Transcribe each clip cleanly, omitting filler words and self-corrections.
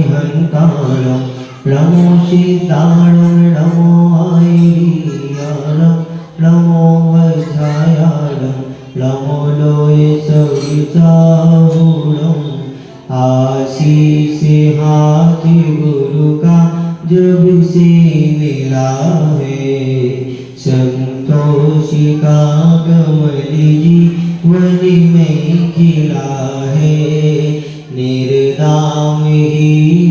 हंतारं नमो सीतारं नमो आयरियारं नमो वज्रायारं नमो लोये सविचाहुरं आशीष हाथी गुरु का जब से मिला है संतोषी का कमली जीवन में खिला है निर्दाम ही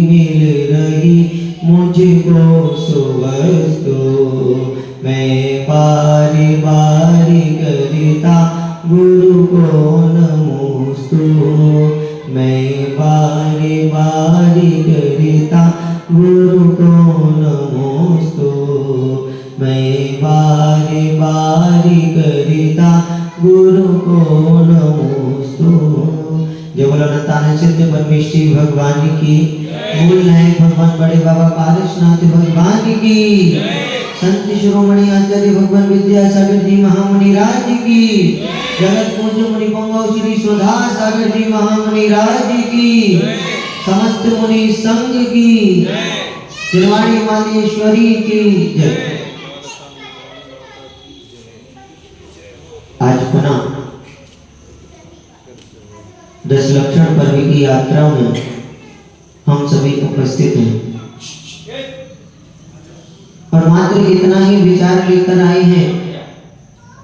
मिल रही मुझको सुवस्तु मैं बारी बारी करता गुरु को नमोस्तु मैं बारी बारी करता गुरु को नमोस्तु मैं बारी बारी करता गुरु को नमोस्तु। जय बोलो नताने सिद्ध परमेश्वरी भगवान की, मूल नायक भगवान बड़े बाबा पारसनाथ भगवान की, संत शिरोमणि आचार्य भगवान विद्यासागर जी महामुनि राज की, जगत पूज्य मुनि पुंगव श्री सुधा सागर जी महामुनि राज की, समस्त मुनि संघ की, तिलवाड़ी मालेश्वरी की जय। आज पुनः 10 लक्षण पर्व की यात्रा में हम सभी उपस्थित हैं और मात्र इतना ही विचार लेकर आए हैं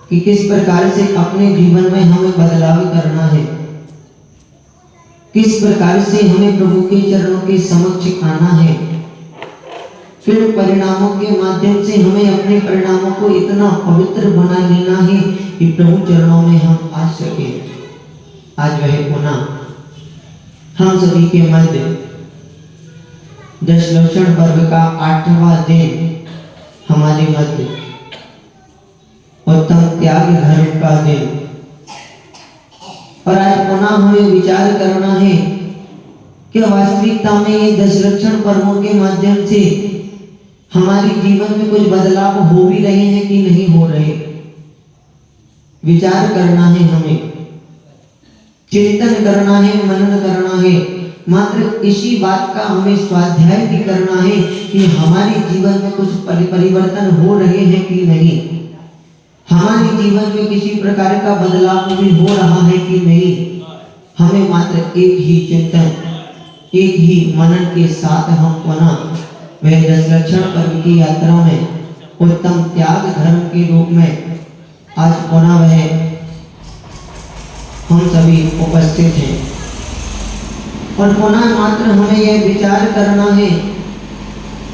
कि किस प्रकार से अपने जीवन में हमें बदलाव करना है, किस प्रकार से हमें प्रभु के चरणों के समक्ष आना है, फिर परिणामों के माध्यम से हमें अपने परिणामों को इतना पवित्र बना लेना है कि प्रभु चरणों में हम आ सके। आज वह पुनः हम सभी के मध्य 10 लक्षण पर्व का 8वां दिन हमारे मध्य उत्तम त्याग धर्म का दिन, और आज पुनः हमें विचार करना है कि वास्तविकता में ये 10 लक्षण पर्वों के माध्यम से हमारे जीवन में कुछ बदलाव हो भी रहे हैं कि नहीं हो रहे। विचार करना है, हमें चिंतन करना है, मनन करना है। मात्र इसी बात का हमें स्वाध्याय भी करना है कि हमारे जीवन में कुछ परिवर्तन हो रहे हैं कि नहीं, हमारे जीवन में किसी प्रकार का बदलाव भी हो रहा है कि नहीं। हमें मात्र एक ही चिंतन, एक ही मनन के साथ हम पुनः वह 10 लक्षण पर्व की यात्रा में उत्तम त्याग धर्म के रूप में आज पुनः वह हम सभी उपस्थित हैं। और पुनः मात्र हमें यह विचार करना है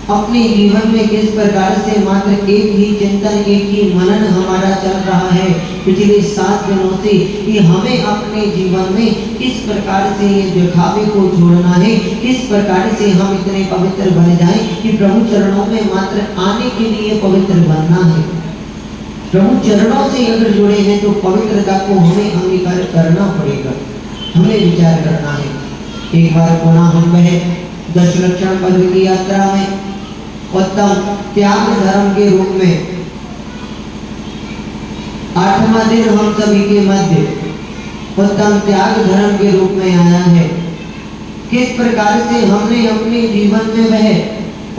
अपने जीवन में किस प्रकार से मात्र एक ही चिंतन, एक ही मनन हमारा चल रहा है पिछले 7 दिनों से कि हमें अपने जीवन में किस प्रकार से ये दिखावे को छोड़ना है, किस प्रकार से हम इतने पवित्र बन जाएं कि प्रभु चरणों में मात्र आने के लिए पवित्र बनना है। प्रभु चरणों से अगर जुड़े हैं तो पवित्रता को हमें अंगीकार करना पड़ेगा, हमें विचार करना है। एक बार पुनः हम वह 10 लक्षण पर्व की यात्रा में उत्तम त्याग धर्म के रूप में 8वां दिन हम सभी के मध्य उत्तम त्याग धर्म के रूप में आया है। किस प्रकार से हमने अपने जीवन में वह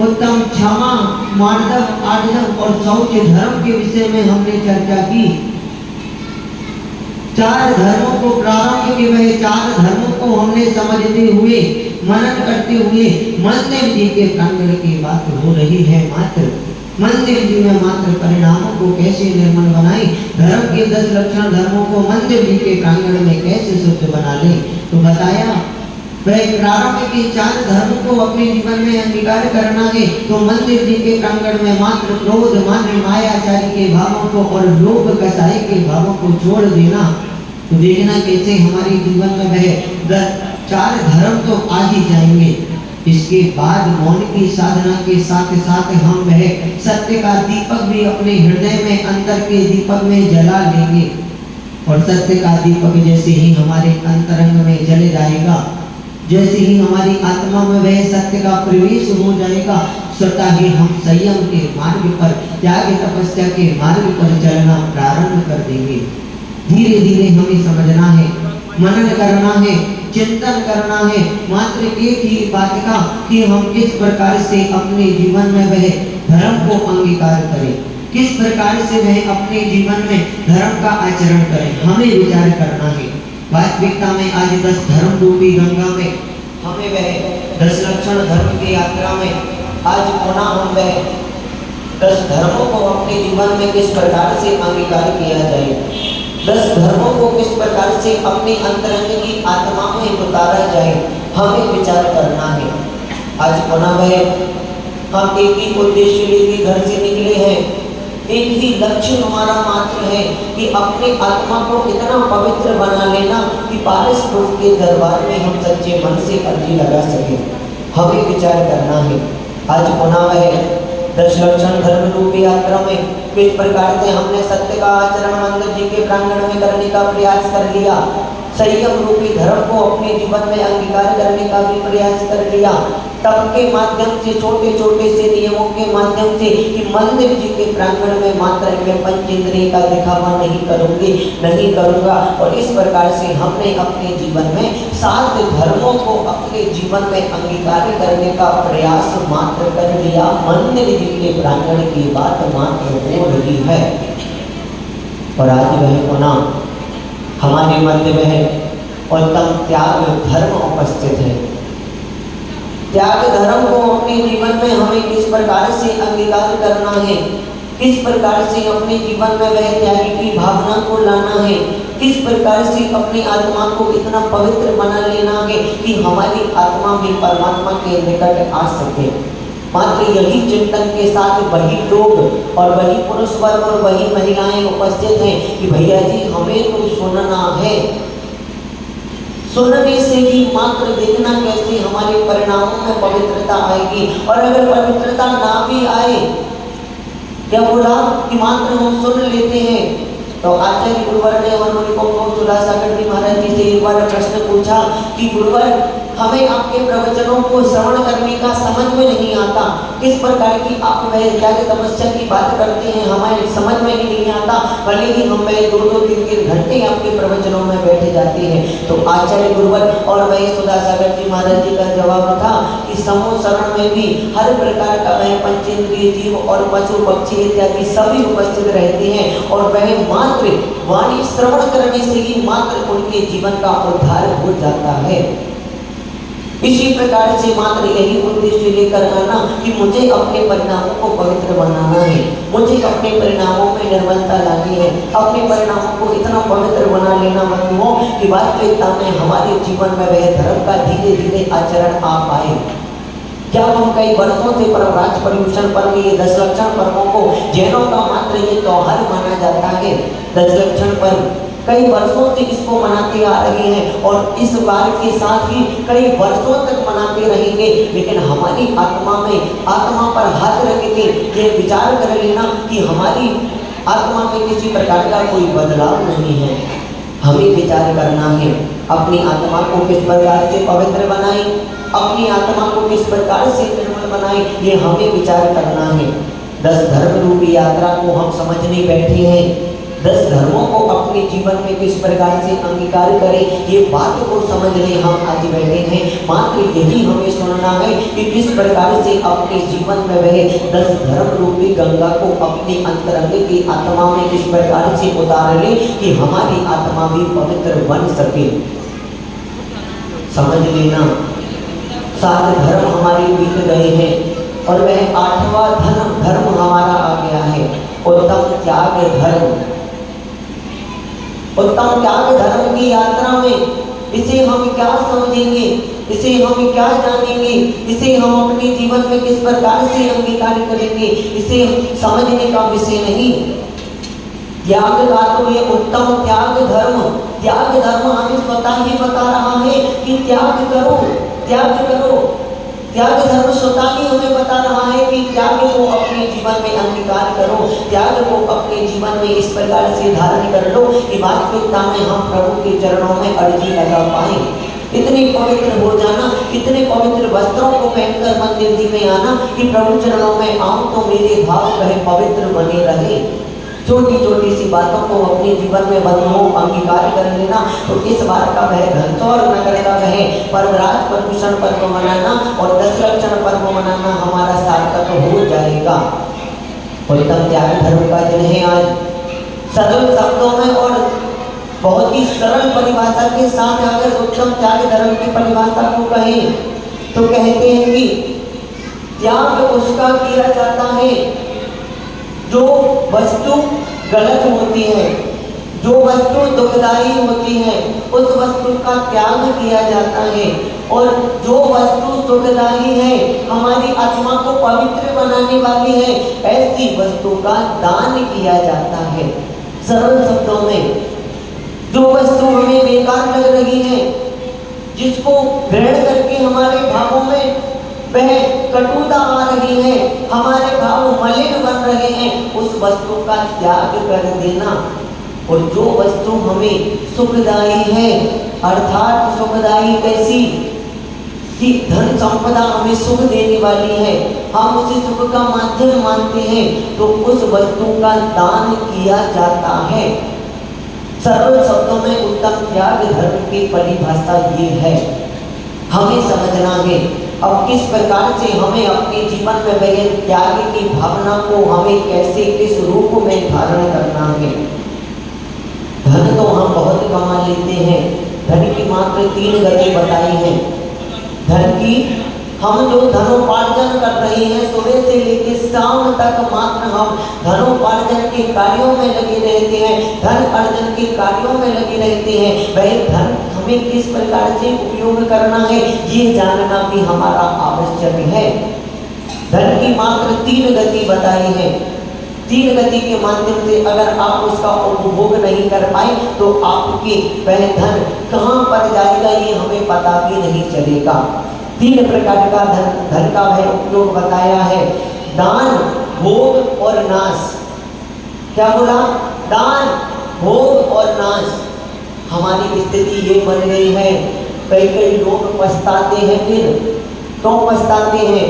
उत्तम क्षमा, मार्दव, आर्जव और शौच धर्म के विषय में हमने चर्चा की। 4 धर्मों को प्रारंभ के वह 4 धर्मों को हमने समझते हुए, मनन करते हुए मंदिर जी के प्रांगण की बात हो रही है। मात्र मंदिर जी में मात्र परिणामों को कैसे निर्मल बनाए, धर्म के 10 लक्षण धर्मों को मंदिर जी के प्रांगण में कैसे शुद्ध बना ले, तो बताया वह प्रारंभ के 4 धर्मों को अपने जीवन में अंगीकार करना है तो मंदिर जी के प्रांगण में मात्र क्रोध, मान, मायाचारी के भावों को और लोभ, कसाई के भावों को छोड़ देना। तो देखना कैसे हमारे जीवन में वह 4 धर्म तो आ ही जाएंगे। इसके बाद मौन की साधना के साथ साथ हम वह सत्य का दीपक भी अपने हृदय में, अंतर के दीपक में जला लेंगे। और सत्य का दीपक जैसे ही हमारे अंतरंग में जले जाएगा, जैसे ही हमारी आत्मा में वह सत्य का प्रवेश हो जाएगा, स्वतः ही हम संयम के मार्ग पर, त्याग तपस्या के मार्ग पर चलना प्रारंभ कर देंगे। धीरे धीरे हमें समझना है, मनन करना है, चिंतन करना है मात्र एक ही बात का कि हम किस प्रकार से अपने जीवन में वह धर्म को अंगीकार करें, किस प्रकार से वह अपने जीवन में धर्म का आचरण करें, हमें विचार करना है। वास्तविकता में आज 10 धर्म रूपी गंगा में हमें वह 10 लक्षण धर्म की यात्रा में आज पुनः हम वह 10 धर्मों को अपने जीवन में किस प्रकार से अंगीकार किया जाए, 10 धर्मों को किस प्रकार से अपने अंतरंग की आत्मा में उतारा जाए, हमें विचार करना है। आज पुनः वह हम एक ही उद्देश्य लेके घर से निकले हैं, एक ही लक्ष्य हमारा मात्र है कि अपने आत्मा को इतना पवित्र बना लेना कि पारस प्रभु के दरबार में हम सच्चे मन से अर्जी लगा सके, हमें विचार करना है। आज पुनः वह 10 लक्षण धर्म रूपी यात्रा में किस प्रकार से हमने सत्य का आचरण मंदिर जी के प्रांगण में करने का प्रयास कर लिया, संयम रूपी धर्म को अपने जीवन में अंगीकार करने का भी प्रयास कर लिया, तब के माध्यम से छोटे छोटे से नियमों के माध्यम से कि मंदिर जी के प्रांगण में मात्र मैं पंच इंद्रिय का दिखावा नहीं करूंगा। और इस प्रकार से हमने अपने जीवन में 7 धर्मों को अपने जीवन में अंगीकार करने का प्रयास मात्र कर लिया। मंदिर जी के प्रांगण की बात मात्र हो रही है और आज वह पुनः हमारे मध्य में उत्तम त्याग धर्म उपस्थित है। त्याग धर्म को अपने जीवन में हमें किस प्रकार से अंगीकार करना है, किस प्रकार से अपने जीवन में वह त्याग की भावना को लाना है, किस प्रकार से अपनी आत्मा को इतना पवित्र बना लेना है कि हमारी आत्मा भी परमात्मा के निकट आ सके। मात्र यही चिंतन के साथ वही लोग और वही पुरुष वर्ग और वही महिलाएं उपस्थित हैं कि भैया जी हमें तो सुनना है, सुनने से ही मात्र देखना कैसे हमारे परिणामों में पवित्रता आएगी। और अगर पवित्रता ना भी आए, क्या बोला कि मात्र हम सुन लेते हैं, तो आचार्य गुरुवर ने और मुनि को सुधा सागर जी महाराज जी से एक बार प्रश्न पूछा कि गुरुवर हमें आपके प्रवचनों को श्रवण करने का समझ में नहीं आता, किस प्रकार की आप वह त्याग तपस्या की बात करते हैं हमारे समझ में ही नहीं आता, भले ही हम 2-3 घंटे आपके प्रवचनों में बैठे जाते हैं। तो आचार्य गुरुवर और वही सुधा सागर जी महाराज जी का जवाब था कि समूह शरण में भी हर प्रकार का वह पंचेंद्रिय जीव और पशु पक्षी इत्यादि सभी उपस्थित रहते हैं और वह मात्र वाणी श्रवण करने से ही मात्र उनके जीवन का उद्धार हो जाता है। इसी प्रकार से मात्र यही उद्देश्य लेकर आना कि मुझे अपने परिणामों को पवित्र बनाना है, मुझे अपने परिणामों में निर्मलता लानी है, अपने परिणामों को इतना पवित्र बना लेना बंधुओं कि वास्तविकता में हमारे जीवन में वह धर्म का धीरे धीरे आचरण आ पाए। क्या हम कई वर्षों से परमराज पर्यूषण पर्व ये 10 लक्षण पर्वों को जैनों का मात्र ये त्योहार माना जाता है। 10 लक्षण पर्व कई वर्षों से इसको मनाते आ रहे हैं और इस बार के साथ ही कई वर्षों तक मनाते रहेंगे, लेकिन हमारी आत्मा में आत्मा पर हाथ रख के ये विचार कर लेना कि हमारी आत्मा में किसी प्रकार का कोई बदलाव नहीं है। हमें विचार करना है अपनी आत्मा को किस प्रकार से पवित्र बनाए, अपनी आत्मा को किस प्रकार से निर्मल बनाए, ये हमें विचार करना है। 10 धर्म रूपी यात्रा को हम समझने बैठे हैं, 10 धर्मों को अपने जीवन में किस प्रकार से अंगीकार करें, ये बात को समझने हम आज बैठे हैं। मात्र यही हमें सुनना है कि किस प्रकार से अपने जीवन में वह 10 धर्म रूपी गंगा को अपने अंतरंग की आत्मा में किस प्रकार से उतार ले कि हमारी आत्मा भी पवित्र बन सके। समझ लेना 7 धर्म हमारे बीत गए हैं और वह 8वां धर्म हमारा आ गया है, उत्तम त्याग धर्म। उत्तम त्याग धर्म की यात्रा में इसे हम क्या समझेंगे, इसे हम क्या जानेंगे, इसे हम अपने जीवन में किस प्रकार से अंगीकार करेंगे, इसे समझने का विषय नहीं। त्याग का तो ये उत्तम त्याग धर्म हमें स्वतः ही बता रहा है कि त्याग करो, त्याग करो। त्याग धर्म स्वतः ही हमें बता रहा है कि त्याग को अपने जीवन में अंगीकार करो, त्याग को अपने जीवन में इस प्रकार से धारण कर लो कि वास्तविकता में हम प्रभु के चरणों में अर्जी लगा पाए। इतने पवित्र हो जाना, इतने पवित्र वस्त्रों को पहनकर मंदिर जी में आना कि प्रभु चरणों में आऊं तो मेरे भाव वह पवित्र बने रहे। छोटी छोटी सी बातों को अपने जीवन में बंधुओं अंगीकार कर लेना, तो इस बात का वह घनसौर नगर का वह पर्वराज प्रदूषण पर्व मनाना और दशलक्षण पर्व मनाना हमारा सार्थक हो जाएगा। उत्तम त्याग धर्म का दिन है आज। सरल शब्दों में और बहुत ही सरल परिभाषा के साथ अगर उत्तम त्याग धर्म की परिभाषा को कहें तो कहते हैं कि त्याग उसका किया जाता है जो वस्तु गलत होती है, जो वस्तु दुखदाई होती है, उस वस्तु का त्याग किया जाता है। और जो वस्तु सुखदाई है, हमारी आत्मा को पवित्र बनाने वाली है, ऐसी वस्तु का दान किया जाता है। सरल शब्दों में जो वस्तु हमें बेकार लग रही है, जिसको ग्रहण करके हमारे भावों में वह कटुता आ रही है, हमारे भाव मलिन बन रहे हैं, उस वस्तु का त्याग कर देना। और जो वस्तु हमें सुखदाई है, अर्थात सुखदाई कैसी कि धन संपदा हमें सुख देने वाली है, हम उसे सुख का माध्यम मानते हैं, तो उस वस्तु का दान किया जाता है। सरल शब्दों में उत्तम त्याग धर्म की परिभाषा ये है। हमें समझना है अब किस प्रकार से हमें अपने जीवन में वह त्याग की भावना को हमें कैसे किस रूप में धारण करना है। धन तो हम बहुत कमा लेते हैं, धन की मात्र 3 गति बताई है। धन की हम जो धनोपार्जन कर रहे हैं, सुबह से लेकर शाम तक मात्र हम धनोपार्जन के कार्यों में लगे रहते हैं, धन अर्जन के कार्यों में लगे रहते हैं। वह धन हमें किस प्रकार से उपयोग करना है, ये जानना भी हमारा आवश्यक है। धन की मात्र 3 गति बताई है। 3 गति के माध्यम से अगर आप उसका उपभोग नहीं कर पाए तो आपके वह धन कहाँ पर जाएगा ये हमें पता भी नहीं चलेगा। 3 प्रकार का धन का वह उपयोग बताया है। दान, भोग और नाश। क्या बोला? दान, भोग और नाश। हमारी स्थिति ये बन गई है, कई लोग पछताते हैं। फिर क्यों पछताते हैं?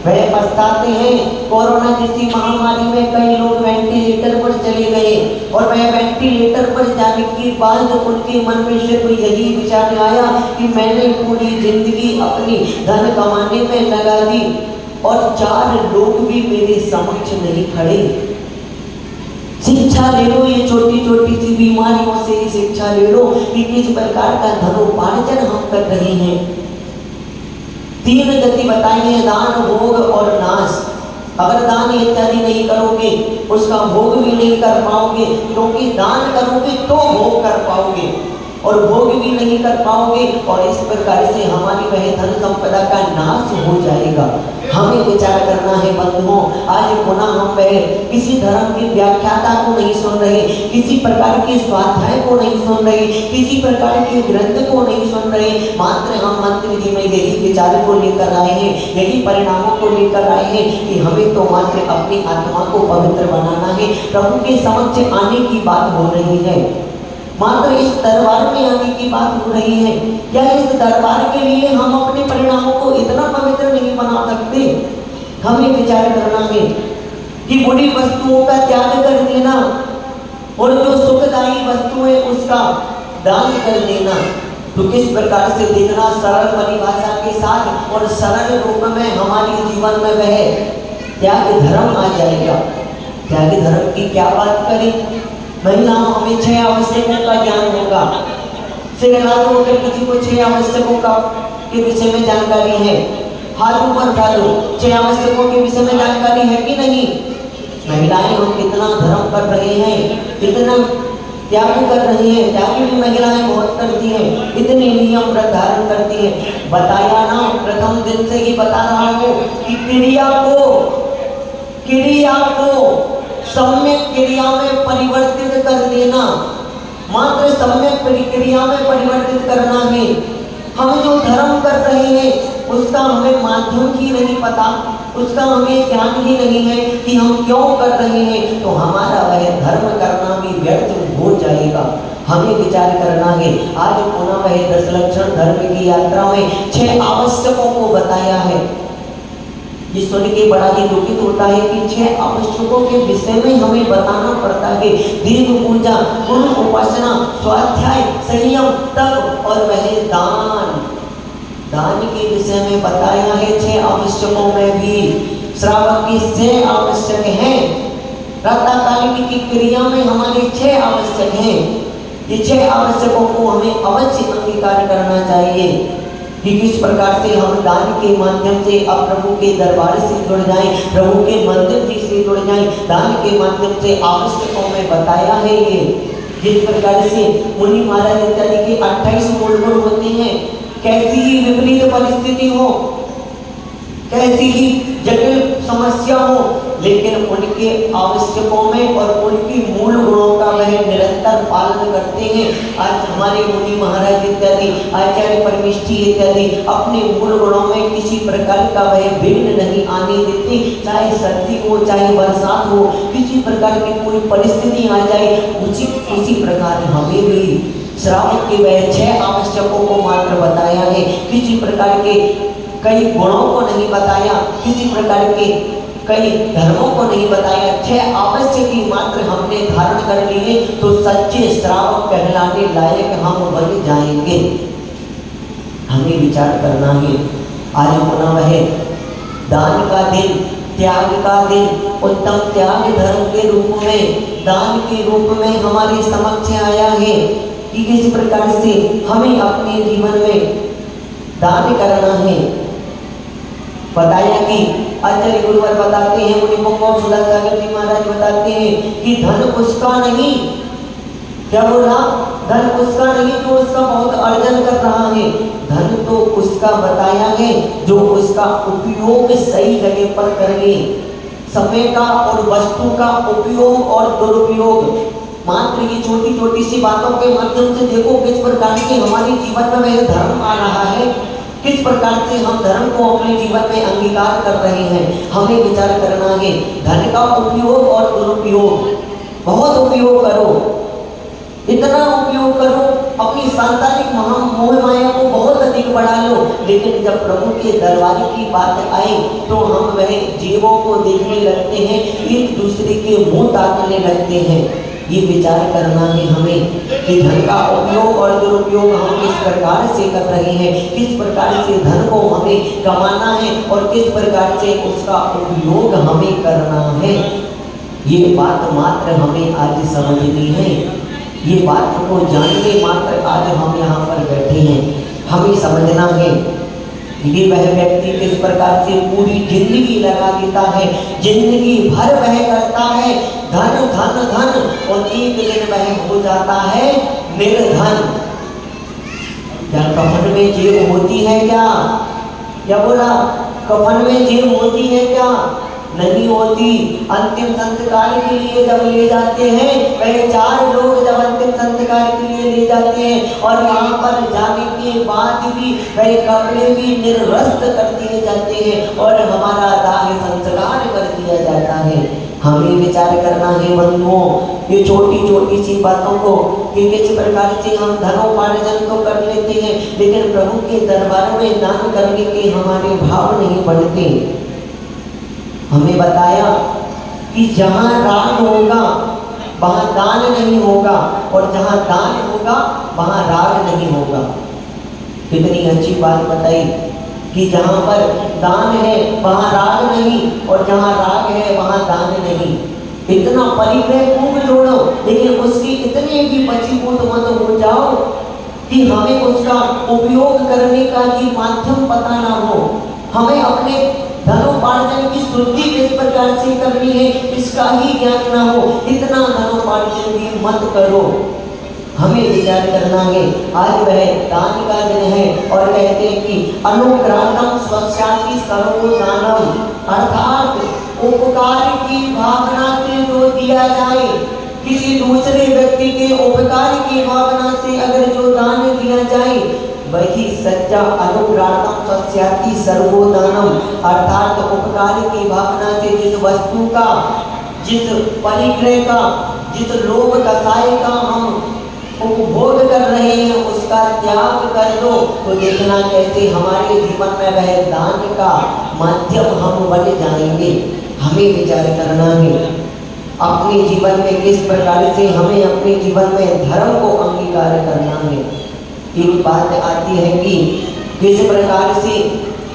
वह पछताते हैं कोरोना जैसी महामारी में कई लोग वेंटिलेटर पर चले गए, और वह वेंटिलेटर पर जाने के बाद उनके मन में सिर्फ यही विचार आया कि मैंने पूरी जिंदगी अपनी धन कमाने में लगा दी और 4 लोग भी मेरे समक्ष नहीं खड़े। शिक्षा ले लो, ये छोटी छोटी सी बीमारियों से ही शिक्षा ले लो कि किस प्रकार का धनोपार्जन हम कर रहे हैं। 3 गति बताई है, दान, भोग और नाश। अगर दान इत्यादि नहीं करोगे, उसका भोग भी नहीं कर पाओगे, क्योंकि दान करोगे तो भोग कर पाओगे, और भोग भी नहीं कर पाओगे, और इस प्रकार से हमारी वह धन संपदा का नाश हो जाएगा। हमें विचार करना है बंधुओं। आज पुनः हम वह किसी धर्म की व्याख्याता को नहीं सुन रहे, किसी प्रकार के स्वाध्याय को नहीं सुन रहे, किसी प्रकार के ग्रंथ को नहीं सुन रहे, मात्र हम मंत्र जी में यही विचार को लेकर आए हैं, यही परिणामों को लेकर आए हैं कि हमें तो मात्र अपनी आत्मा को पवित्र बनाना है। प्रभु के समक्ष आने की बात हो रही है, मात्र इस दरबार में आने की बात हो रही है। क्या इस दरबार के लिए हम अपने परिणामों को इतना पवित्र नहीं बना सकते? हमें विचार करना है कि बुरी वस्तुओं का त्याग कर देना और जो सुखदायी वस्तु है उसका दान कर देना। तो किस प्रकार से देखना, सरल परिभाषा के साथ और सरल रूप में हमारे जीवन में वह त्याग धर्म आ जाएगा। त्याग धर्म की क्या बात करें? महिलाओं हमें 6 आवश्यकों का ज्ञान होगा। अगर किसी को 6 आवश्यकों का के विषय में जानकारी है, हाथ ऊपर उठा लो। 6 आवश्यकों के विषय में जानकारी है कि नहीं? महिलाएं हम कितना धर्म कर रहे हैं, कितना त्याग कर रही हैं। त्याग भी महिलाएं बहुत करती हैं, इतने नियम व्रत धारण करती हैं। बताया ना, प्रथम दिन से ही बता रहा हूँ कि क्रिया को सम्यक क्रिया में परिवर्तित कर देना, मात्र सम्यक क्रिया में परिवर्तित करना है। हम जो धर्म कर रहे हैं उसका हमें माध्यम ही नहीं पता, उसका हमें ज्ञान ही नहीं है कि हम क्यों कर रहे हैं, तो हमारा वह धर्म करना भी व्यर्थ हो जाएगा। हमें विचार करना है। आज पुनः वह 10 लक्षण धर्म की यात्रा में 6 आवश्यकों को बताया है। ये सुन के बड़ा ही दुखित होता है कि 6 आवश्यकों के विषय में हमें बताना पड़ता है। दीर्घ पूजा, गुरु उपासना, स्वाध्याय, संयम, तप और वह दान। दान के विषय में बताया है 6 आवश्यकों में भी। श्रावक की 6 आवश्यक हैं। प्रातःकालीन की क्रिया में हमारे 6 आवश्यक हैं। ये 6 आवश्यकों को हमें अवश्य अंगीकार करना चाहिए कि किस प्रकार से हम दान के माध्यम से अब प्रभु के दरबार से जुड़ जाएं, प्रभु के मंदिर जी से जुड़ जाएं। दान के माध्यम से आवश्यकों में बताया है ये। जिस प्रकार से मुनि महाराज इत्यादि के 28 मूल गुण होते हैं, कैसी ही विपरीत परिस्थिति हो, कैसी ही जटिल समस्या हो, लेकिन उनके आवश्यकों में और उनकी मूल गुणों का वह निरंतर पालन करते हैं। आज हमारे मुनि महाराज इत्यादि, आचार्य परमेष्ठी इत्यादि अपने मूल गुणों में किसी प्रकार का वह विघ्न नहीं आने देते। चाहे सर्दी हो, चाहे बरसात हो, किसी प्रकार की कोई परिस्थिति आ जाए, उसी प्रकार हमें भी श्रावक के वह 6 आवश्यकों को मात्र बताया है। किसी प्रकार के कई गुणों को नहीं बताया, किसी प्रकार के कई धर्मों को नहीं बताया। 6 आवश्यक ही मात्र हमने धारण कर लिए तो सच्चे श्रावक कहलाने लायक हम बन जाएंगे। हमें विचार करना है। आज पुनः वह दान का दिन, त्याग का दिन, उत्तम त्याग धर्म के रूप में, दान के रूप में हमारे समक्ष आया है कि किस प्रकार से हमें अपने जीवन में दान करना है। बताया कि आचार्य गुरुवर बताते हैं, मुनि पुंगव सुलभ सागर जी महाराज बताते हैं कि धन उसका नहीं, क्या बोला, धन उसका नहीं जो उसका बहुत अर्जन कर रहा है, धन तो उसका बताया है जो उसका उपयोग सही जगह पर कर ले। समय का और वस्तु का उपयोग और दुरुपयोग, मात्र ये छोटी छोटी सी बातों के माध्यम से देखो किस प्रकार के हमारे जीवन में वह धर्म आ रहा है, किस प्रकार से हम धर्म को अपने जीवन में अंगीकार कर रहे हैं। हमें विचार करना है। धन का उपयोग और दुरुपयोग, बहुत उपयोग करो, इतना उपयोग करो, अपनी सांसारिक मोह माया को बहुत अधिक बढ़ा लो, लेकिन जब प्रभु के दरबार की बात आई तो हम वह जीवों को देखने लगते हैं, एक दूसरे के मुंह ताकने लगते हैं। ये विचार करना है हमें कि धन का उपयोग और दुरुपयोग हम किस प्रकार से कर रहे हैं, किस प्रकार से धन को हमें कमाना है और किस प्रकार से उसका उपयोग हमें करना है। ये बात मात्र हमें आज समझनी है। ये बात को जानने मात्र आज हम यहाँ पर बैठे हैं। हमें समझना है कि वह व्यक्ति किस प्रकार से पूरी जिंदगी लगा देता है, जिंदगी भर वह करता है धन धन धन, और एक दिन वह हो जाता है निर्धन। क्या कफन में जेब होती है क्या? क्या बोला? कफन में जेब होती है क्या? नहीं होती। अंतिम संस्कार के लिए जब ले जाते हैं, वह 4 लोग जब अंतिम संस्कार के लिए ले जाते हैं और वहाँ पर जाने के बाद भी वह कपड़े भी निर्वस्त्र कर दिए जाते हैं और हमारा दाह संस्कार कर दिया जाता है। हमें विचार करना है बंधुओं, ये छोटी छोटी सी बातों को कि किस प्रकार से हम धनोपार्जन तो कर लेते हैं, लेकिन प्रभु के दरबार में दान करने के हमारे भाव नहीं बढ़ते। हमें बताया कि जहाँ राग होगा वहाँ दान नहीं होगा, और जहाँ दान होगा वहाँ राग नहीं होगा। कितनी अच्छी बात बताई कि जहाँ पर दान है वहाँ राग नहीं, और जहाँ राग है वहाँ दान नहीं। इतना परिग्रह खूब जोड़ो, लेकिन उसकी इतने भी बचीभूत मत हो जाओ कि हमें उसका उपयोग करने का ही माध्यम पता ना हो। हमें अपने धनोपार्जन की शुद्धि किस प्रकार से करनी है इसका ही ज्ञान ना हो, इतना धनोपार्जन भी मत करो। हमें विचार करना है। आज वह दान का दिन है और कहते हैं कि अनुग्रहणम स्वस्याति सर्वदानम, अर्थात उपकार की भावना से जो दिया जाए, किसी दूसरे व्यक्ति के उपकार की भावना से अगर जो दान दिया जाए वही सच्चा अनुग्रहणम स्वस्याति सर्वदानम, अर्थात उपकार की भावना से जिस वस्तु का, जिस परिग्रह का, जिस लोभ कसाय का हम उपभोग कर रहे हैं उसका त्याग कर दो, तो देखना कैसे हमारे जीवन में वह दान का माध्यम हम बन जाएंगे। हमें विचार करना है अपने जीवन में किस प्रकार से हमें अपने जीवन में धर्म को अंगीकार करना है। एक बात आती है कि किस प्रकार से,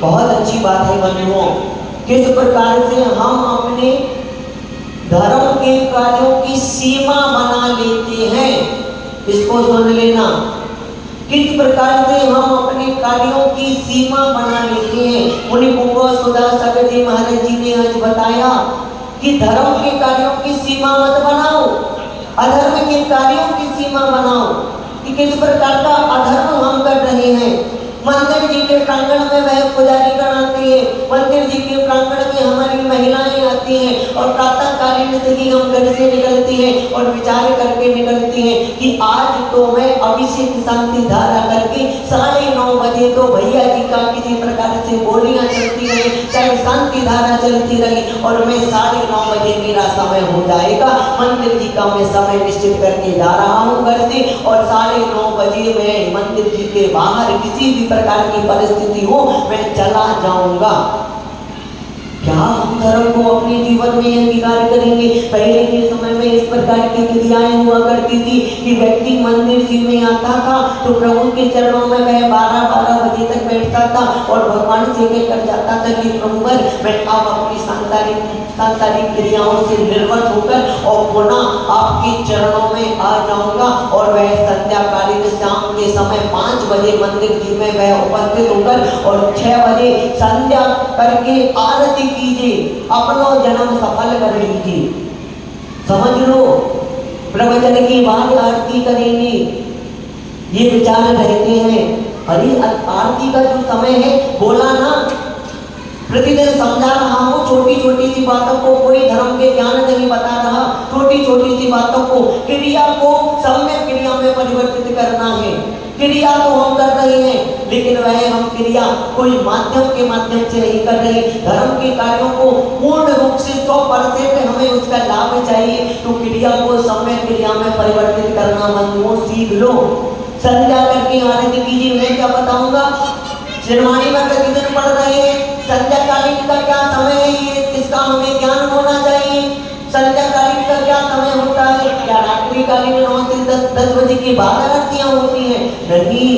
बहुत अच्छी बात है बंधुओं, किस प्रकार से हम अपने धर्म के कार्यों की सीमा बना लेते हैं। इसको सुन लेना, किस प्रकार से हम अपने कार्यों की सीमा बना लेते हैं। मुनि पुंगव सुधा सगर जी महाराज जी ने आज बताया कि धर्म के कार्यों की सीमा मत बनाओ, अधर्म के कार्यों की सीमा बनाओ। कि किस प्रकार का अधर्म हम कर रहे हैं। मंदिर जी के प्रांगण में वह पुजारी कराती है, मंदिर जी के प्रांगण में हमारी महिलाएं आती हैं और प्रातः कालीन से ही हम घर से निकलती हैं और विचार करके निकलती हैं कि आज तो मैं अभिषेक शांति धारा करके 9:30 बजे तो भैया जी का किसी प्रकार से बोलियां चलती रही, चाहे शांति धारा चलती रही, और मैं 9:30 बजे मेरा समय हो जाएगा। मंदिर जी का मैं समय निश्चित करके जा रहा हूँ घर से, और 9:30 बजे मैं मंदिर जी के बाहर किसी भी प्रकार की परिस्थिति हो मैं चला जाऊंगा। क्या हम धर्म को अपने जीवन में अंगीकार करेंगे? पहले के समय में इस प्रकार की क्रियाएं हुआ करती थी कि व्यक्ति मंदिर जी में आता था तो प्रभु के चरणों में वह 12-12 बजे तक बैठता था और भगवान से कहकर जाता था कि प्रभुवर मैं अब अपनी सांसारिक क्रियाओं से निर्वृत्त होकर और पुनः आपके चरणों में आ जाऊंगा। और वह संध्याकालीन शाम के समय 5 बजे मंदिर जी में वह उपस्थित होकर और 6 बजे संध्या करके आरती कीजिए, अपना जन्म सफल कर लीजिए। समझ लो, प्रवचन के बाद आरती करेंगे, ये विचार रहते हैं। अरे आरती का जो समय है बोला ना, प्रतिदिन समझा रहा हूँ, छोटी छोटी सी बातों को, कोई धर्म के ज्ञान नहीं बता रहा, छोटी छोटी सी बातों को, क्रिया को सम्यक क्रिया में परिवर्तित करना है। क्रिया तो हम कर रहे हैं लेकिन वह हम क्रिया कोई माध्यम के माध्यम से नहीं कर रहे। धर्म के कार्यों को पूर्ण रूप से 100% हमें उसका लाभ चाहिए, तो क्रिया को सम्यक क्रिया में परिवर्तित करना बंधुओं सीख लो। संध्या करके आरती कीजिए। मैं क्या बताऊंगा, शिरोमणि में प्रतिदिन पढ़ रहे हैं, संध्या कालीन का क्या समय है, ये इसका हमें ज्ञान होना चाहिए। संध्या कालीन का क्या समय होता है? क्या रात्रि कालीन 9 से 10 बजे के बाद आरतियां होती हैं? नहीं,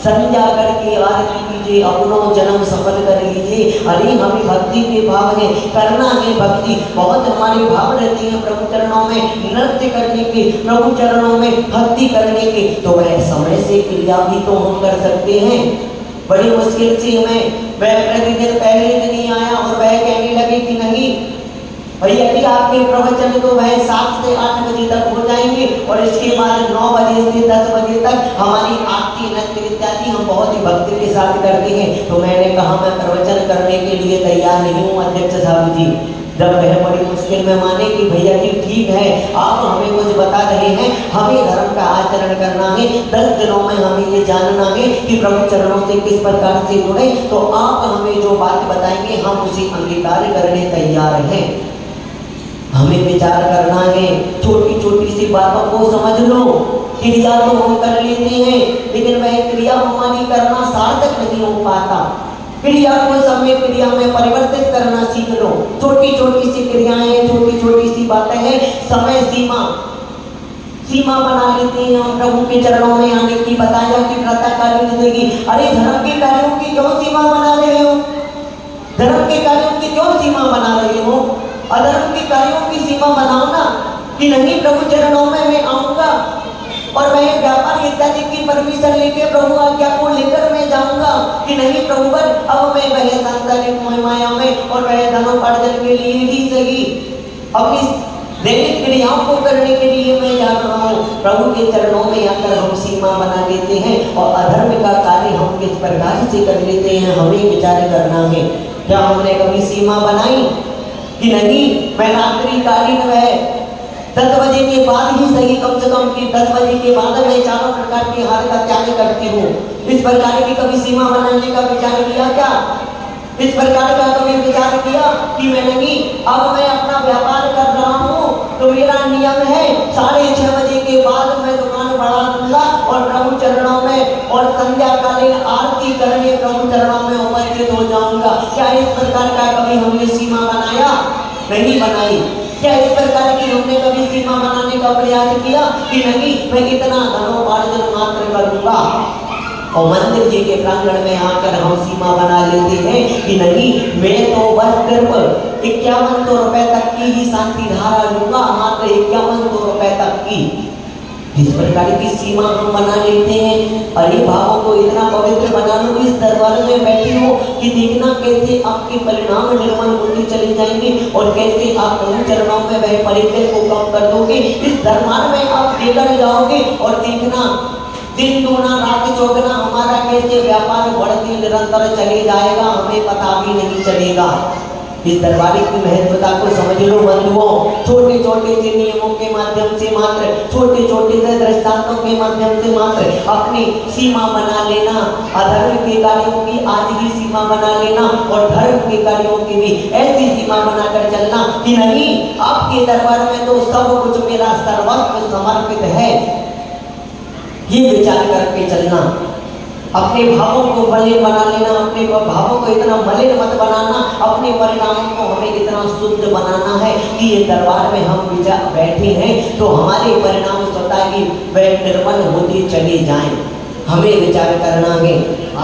संध्या करके आरती कीजिए, अपना जन्म सफल कर लीजिए। अरे हमें भक्ति के भाव है, करना है भक्ति। बहुत हमारे भाव रहते हैं प्रभु चरणों में नृत्य करने के, प्रभु चरणों में भक्ति करने के, तो वह समय से क्रिया भी तो हम कर सकते हैं। बड़ी मुश्किल से हमें वह प्रतिदिन पहले दिन ही आया और वह कहने लगे कि नहीं भैया जी आपके प्रवचन तो वह 7 से 8 बजे तक हो जाएंगे और इसके बाद 9 बजे से 10 बजे तक हमारी आरती नृत्य इत्यादि हम बहुत ही भक्ति के साथ करते हैं। तो मैंने कहा मैं प्रवचन करने के लिए तैयार नहीं हूँ अध्यक्ष साहब जी। जब वह बड़ी मुश्किल में माने कि भैया जी ठीक है आप हमें कुछ बता रहे हैं, हमें धर्म का आचरण करना है, 10 दिनों में हमें ये जानना है कि प्रभु चरणों से किस प्रकार से जुड़े, तो आप हमें जो बात बताएंगे हम उसे अंगीकार करने तैयार हैं। हमें विचार करना है, छोटी छोटी सी बातों को समझ लो। क्रिया तो हम कर लेते हैं लेकिन वह क्रिया हमारी करना सार्थक नहीं हो पाता। क्रिया को समय क्रिया में परिवर्तित करना सीख लो। छोटी छोटी सी क्रियाएं, छोटी छोटी सी बातें हैं, समय सीमा बना लेते हैं हम प्रभु के चरणों में आने की। बताया कि प्रातःकालीन जिंदगी, अरे धर्म के कार्यों की क्यों सीमा बना रहे हो? धर्म के कार्यों की क्यों सीमा बना रहे हो? अधर्म के कार्यों की सीमा बनाओ ना, कि नहीं प्रभु चरणों में मैं आऊंगा और मैं व्यापार इत्यादि की परमिशन लेके प्रभु आज्ञा को लेकर मैं जाऊंगा, कि नहीं प्रभुवर अब मैं वह सांसारिक माया में और वह धनोपार्जन के लिए ही सही अपनी दैनिक क्रियाओं को करने के लिए मैं जा रहा हूँ। प्रभु के चरणों में आकर हम सीमा बना लेते हैं और अधर्म का कार्य हम किस प्रकार से कर लेते हैं, हमें विचार करना है। क्या हमने कभी सीमा बनाई कि नहीं मैं रात्रि कालीन में 10 बजे के बाद ही सही, कम से कम कि 10 बजे के बाद मैं चारों प्रकार के हार का त्याग करती हूँ? इस प्रकार की कभी सीमा बनाने का विचार किया क्या? इस प्रकार का कभी विचार किया कि मैं नहीं अब मैं अपना व्यापार कर रहा हूँ तो मेरा नियम है 6:30 बजे के बाद मैं दुकान बढ़ा दूंगा और प्रभु चरणों में और संध्या कालीन आरती करने प्रभु चरणों में उपस्थित हो जाऊंगा? क्या इस प्रकार कभी हमने सीमा बनाया? नहीं बनाई। क्या इस प्रकार की हमने कभी सीमा बनाने का प्रयास किया कि नहीं मैं इतना धनोपार्जन मात्र करूंगा? और मंदिर जी के प्रांगण में आकर हम सीमा बना लेते हैं कि नहीं मैं तो बस सिर्फ 5100 रुपए तक की ही शांति धारा लूंगा, मात्र 5100 रुपए तक की। इस प्रकार की सीमा हम बना लेते हैं। अरे भावों को इतना पवित्र बना लो, इस दरबार में बैठे हो कि देखना कैसे आपके परिणाम निर्मल होते चले जाएंगे और कैसे आप प्रभु चरणों में वह परिचय को कम कर दोगे। इस दरबार में आप देकर जाओगे और देखना दिन दूना रात चौगुना हमारा कैसे व्यापार बढ़ते निरंतर चले जाएगा, हमें पता भी नहीं चलेगा। इस दरबार की महत्वता को समझ लो बंधुओं। छोटे छोटे से नियमों के माध्यम से मात्र, छोटे छोटे से दृष्टांतों के माध्यम से मात्र अपनी सीमा बना लेना। अधर्म के कार्यों की आज ही सीमा बना लेना और धर्म के कार्यों की भी ऐसी सीमा बनाकर चलना कि नहीं आपके दरबार में तो सब कुछ मेरा सर्वस्व समर्पित है, ये विचार करके चलना। अपने भावों को मलिन बना लेना, अपने भावों को इतना मलिन मत बनाना, अपने परिणामों को हमें इतना शुद्ध बनाना है कि ये दरबार में हम बैठे हैं तो हमारे परिणाम स्वतः ही वह निर्मल होते चले जाएं। हमें विचार करना है।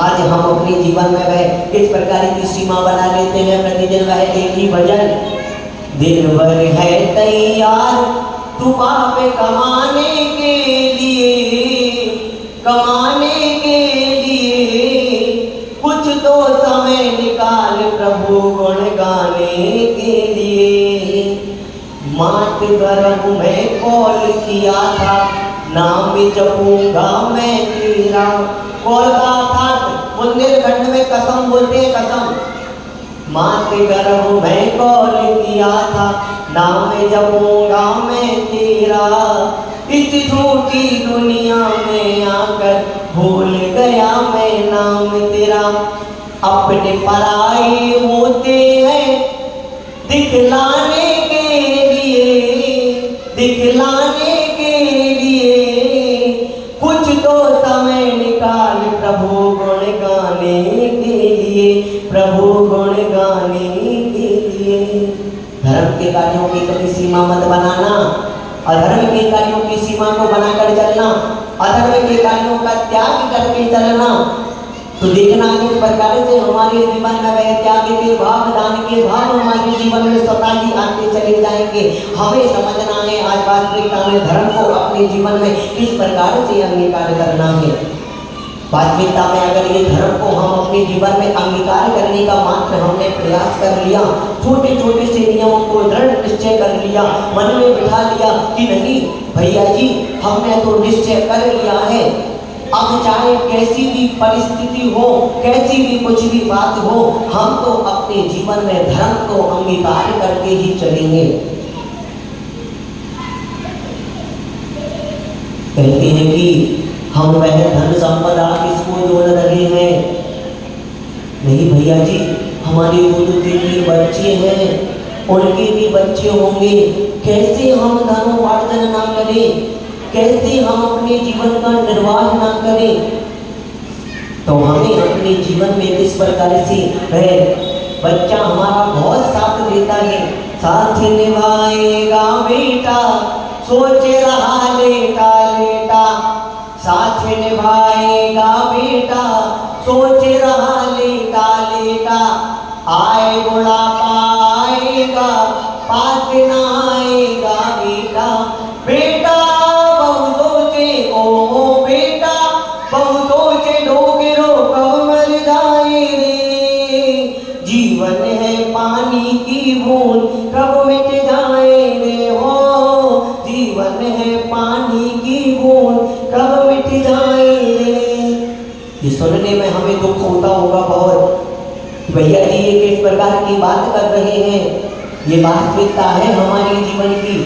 आज हम अपने जीवन में वह किस प्रकार की सीमा बना लेते हैं। प्रतिदिन वह एक ही भजन, दिन भर है तैयार तू पाप कमाने के लिए, कमाने के लिए कुछ तो समय निकाल प्रभु गुण गाने के लिए। मात गर्भ में कॉल किया था, नाम जपूंगा मैं तेरा। कॉल का अर्थात बुंदेलखंड में कसम बोलते हैं, कसम। मात गर्भ में कॉल किया था, नाम जपूंगा मैं तेरा। इस झूठी दुनिया में आकर भूल गया मैं नाम तेरा। अपने पराई होते हैं दिखलाने के लिए, दिखलाने के लिए कुछ तो समय निकाल प्रभु गुण गाने के लिए, प्रभु गुण गाने के लिए। धर्म के कार्यों की कभी सीमा मत बनाना, अधर्म के कार्यों की सीमा को बनाकर चलना, अधर्म के कार्यों का त्याग करके चलना। तो देखना किस प्रकार से हमारे जीवन में वह त्याग के भाव, दान के भाव हमारे जीवन में स्वतः ही आते चले जाएंगे। हमें समझना है आज वास्तविकता में धर्म को अपने जीवन में किस प्रकार से अंगीकार करना है। वास्तविकता में अगर ये धर्म को हम अपने जीवन में अंगीकार करने का मात्र हमने प्रयास कर लिया, छोटे छोटे से नियमों को दृढ़ निश्चय कर लिया, मन में बिठा लिया कि नहीं भैया जी हमने तो निश्चय कर लिया है, अब चाहे कैसी भी परिस्थिति हो, कैसी भी कुछ भी बात हो, हम तो अपने जीवन में धर्म को अंगीकार करके ही चलेंगे। कहते हैं कि हम वह धन संपदा किसको जोड़ रहे हैं। नहीं भैया जी हमारे दो दो तीन तीन बच्चे हैं, उनके भी बच्चे होंगे, कैसे हम धनोपार्जन ना करें, कैसे हम अपने जीवन का निर्वाह ना करें। तो हमें अपने जीवन में किस प्रकार से वह बच्चा हमारा बहुत साथ देता है। साथ निभाएगा बेटा सोच रहा लेटा लेटा, साथ निभाएगा बेटा सोच रहा लेटा लेटा। आए बुढ़ापा आएगा पास ना आएगा बेटा, बेटा बहु सोचे ओ बेटा, बहु सोचे डोगरो कब मर जाए रे। जीवन है पानी की बूंद कब मिट जाए रे हो, जीवन है पानी की बूंद कब मिट जाए रे। ये सुनने में हमें दुख होता होगा बहुत, भैया जी ये किस प्रकार की बात कर रहे हैं। ये वास्तविकता है हमारे जीवन की।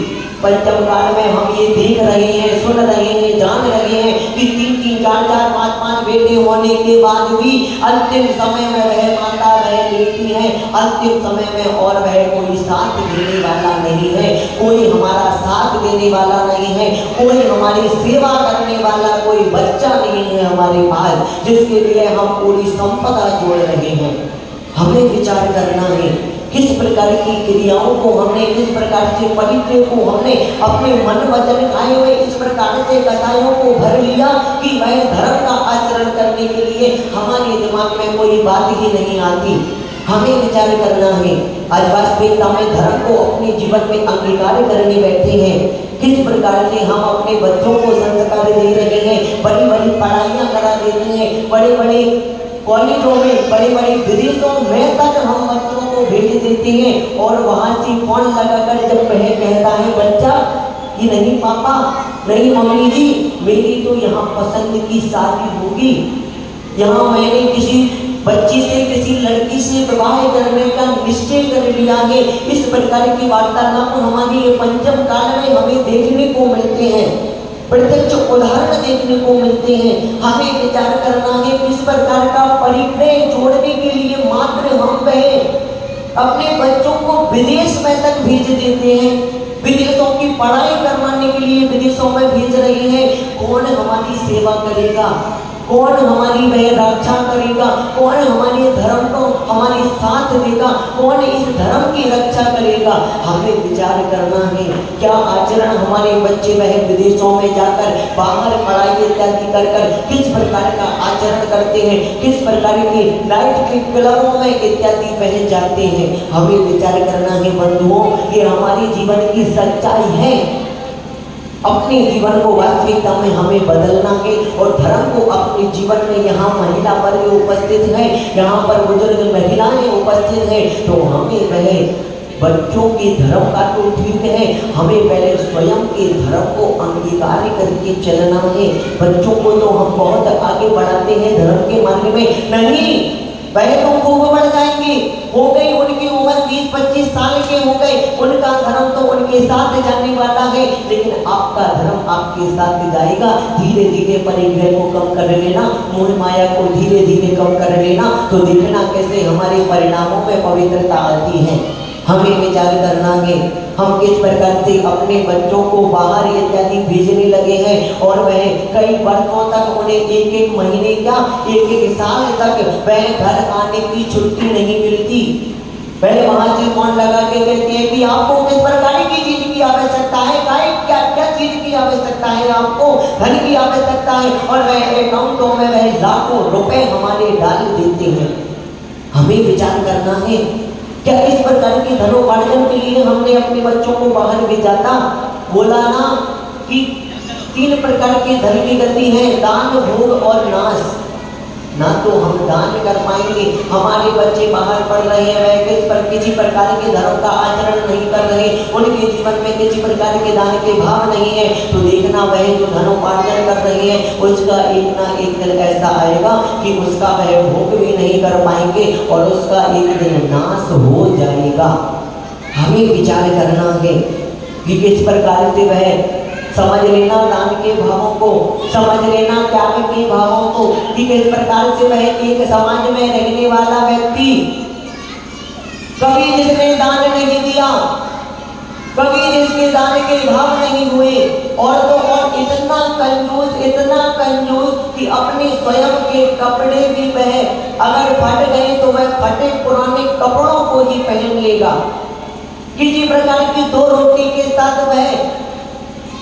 पंचम काल में हम ये देख रहे हैं, सुन रहे हैं, जान रहे हैं कि तीन तीन चार चार पांच पांच बेटे होने के बाद भी अंतिम समय में वह माता वह लेती है, अंतिम समय में और वह कोई साथ देने वाला नहीं है, कोई हमारा साथ देने वाला नहीं है, कोई हमारी सेवा करने वाला कोई बच्चा नहीं है हमारे पास जिसके लिए हम पूरी संपदा जोड़ रहे हैं। हमें विचार करना है किस प्रकार की क्रियाओं को हमने, किस प्रकार से परिचय को हमने अपने मन वचन खाए हुए इस प्रकार से कसायों को भर लिया कि वह धर्म का आचरण करने के लिए हमारे दिमाग में कोई बात ही नहीं आती। हमें विचार करना है। आज वास्तविकता में धर्म को अपने जीवन में अंगीकार करने बैठे हैं। किस प्रकार से हम अपने बच्चों को संस्कार दे रहे हैं, बड़ी बड़ी पढ़ाइयाँ करा देते हैं, बड़े बड़े कॉलेजों में, बड़े बड़े विदेशों में तक हम बच्चों को भेज देते हैं और वहाँ से फोन लगाकर जब वह कहता है बच्चा कि नहीं पापा, नहीं मम्मी जी, मेरी तो यहाँ पसंद की शादी होगी, यहाँ मैंने किसी बच्ची से, किसी लड़की से विवाह करने का निश्चय कर लिया है। इस प्रकार की वार्तालाप हमारे ये पंचम काल में हमें देखने को मिलते हैं, प्रत्यक्ष उदाहरण देखने को मिलते हैं। हमें विचार करना है किस प्रकार का परिचय जोड़ने के लिए मात्र हम वह अपने बच्चों को विदेश में तक भेज देते हैं, विदेशों की पढ़ाई करवाने के लिए विदेशों में भेज रहे हैं। कौन हमारी सेवा करेगा, कौन हमारी वह रक्षा करेगा, कौन हमारे धर्म को हमारे साथ देगा, कौन इस धर्म की रक्षा करेगा। हमें विचार करना है क्या आचरण हमारे बच्चे वह विदेशों में जाकर बाहर पढ़ाई इत्यादि कर कर किस प्रकार का आचरण करते हैं, किस प्रकार के नाइट के क्लबों में इत्यादि वह जाते हैं। हमें विचार करना है बंधुओं, ये हमारे जीवन की सच्चाई है। अपने जीवन को वास्तविकता में हमें बदलना है और धर्म को अपने जीवन में, यहाँ महिला वर्ग उपस्थित है, यहाँ पर बुजुर्ग महिलाएं उपस्थित हैं, तो हमें वह बच्चों के धर्म का तो ठीक है, हमें पहले स्वयं के धर्म को अंगीकार करके चलना है। बच्चों को तो हम बहुत आगे बढ़ाते हैं धर्म के मार्ग में, नहीं वह तो खूब बढ़ जाएंगे, हो गई उनकी उम्र 20-25 साल के हो गए, उनका धर्म तो उनके साथ जाने वाला है, लेकिन आपका धर्म आपके साथ जाएगा। धीरे धीरे परिग्रह को कम कर लेना, मोह माया को धीरे धीरे कम कर लेना, तो देखना कैसे हमारे परिणामों में पवित्रता आती है। हमें विचार करना है हम किस प्रकार से अपने बच्चों को बाहर इत्यादि भेजने लगे हैं और वह कई वर्षों तक उन्हें एक महीने क्या एक साल तक वह घर आने की छुट्टी नहीं मिलती। पहले वहां से फोन लगा के कहते हैं कि आपको किस प्रकार की चीज की आवश्यकता है, क्या क्या चीज की आवश्यकता है, आपको धन की आवश्यकता है, और वह अकाउंटों में वह लाखों रुपए हमारे डाल देते हैं। हमें विचार करना है क्या इस प्रकार के धनोपार्जन के लिए हमने अपने बच्चों को बाहर भेजा था। बोला ना कि 3 प्रकार के धन की गति है, दान, भोग और नाश। ना तो हम दान कर पाएंगे, हमारे बच्चे बाहर पढ़ रहे हैं, वह किसी प्रकार के धर्म का आचरण नहीं कर रहे, उनके जीवन में किसी प्रकार के दान के भाव नहीं है, तो देखना वह जो धनोपार्जन कर रहे हैं उसका एक ना एक दिन ऐसा आएगा कि उसका वह भोग भी नहीं कर पाएंगे और उसका एक दिन नाश हो जाएगा। हमें विचार करना है कि किस प्रकार से वह समझ लेना दान के भावों को, समझ लेना त्याग के भावों को, कि किस प्रकार से वह एक समाज में रहने वाला व्यक्ति कभी जिसने दान नहीं दिया, कभी जिसके दान के भाव नहीं हुए, और तो और इतना कंजूस कि अपने स्वयं के कपड़े भी वह अगर फट गए तो वह फटे पुराने कपड़ों को ही पहन लेगा। किसी प्रकार की 2 रोटी के साथ वह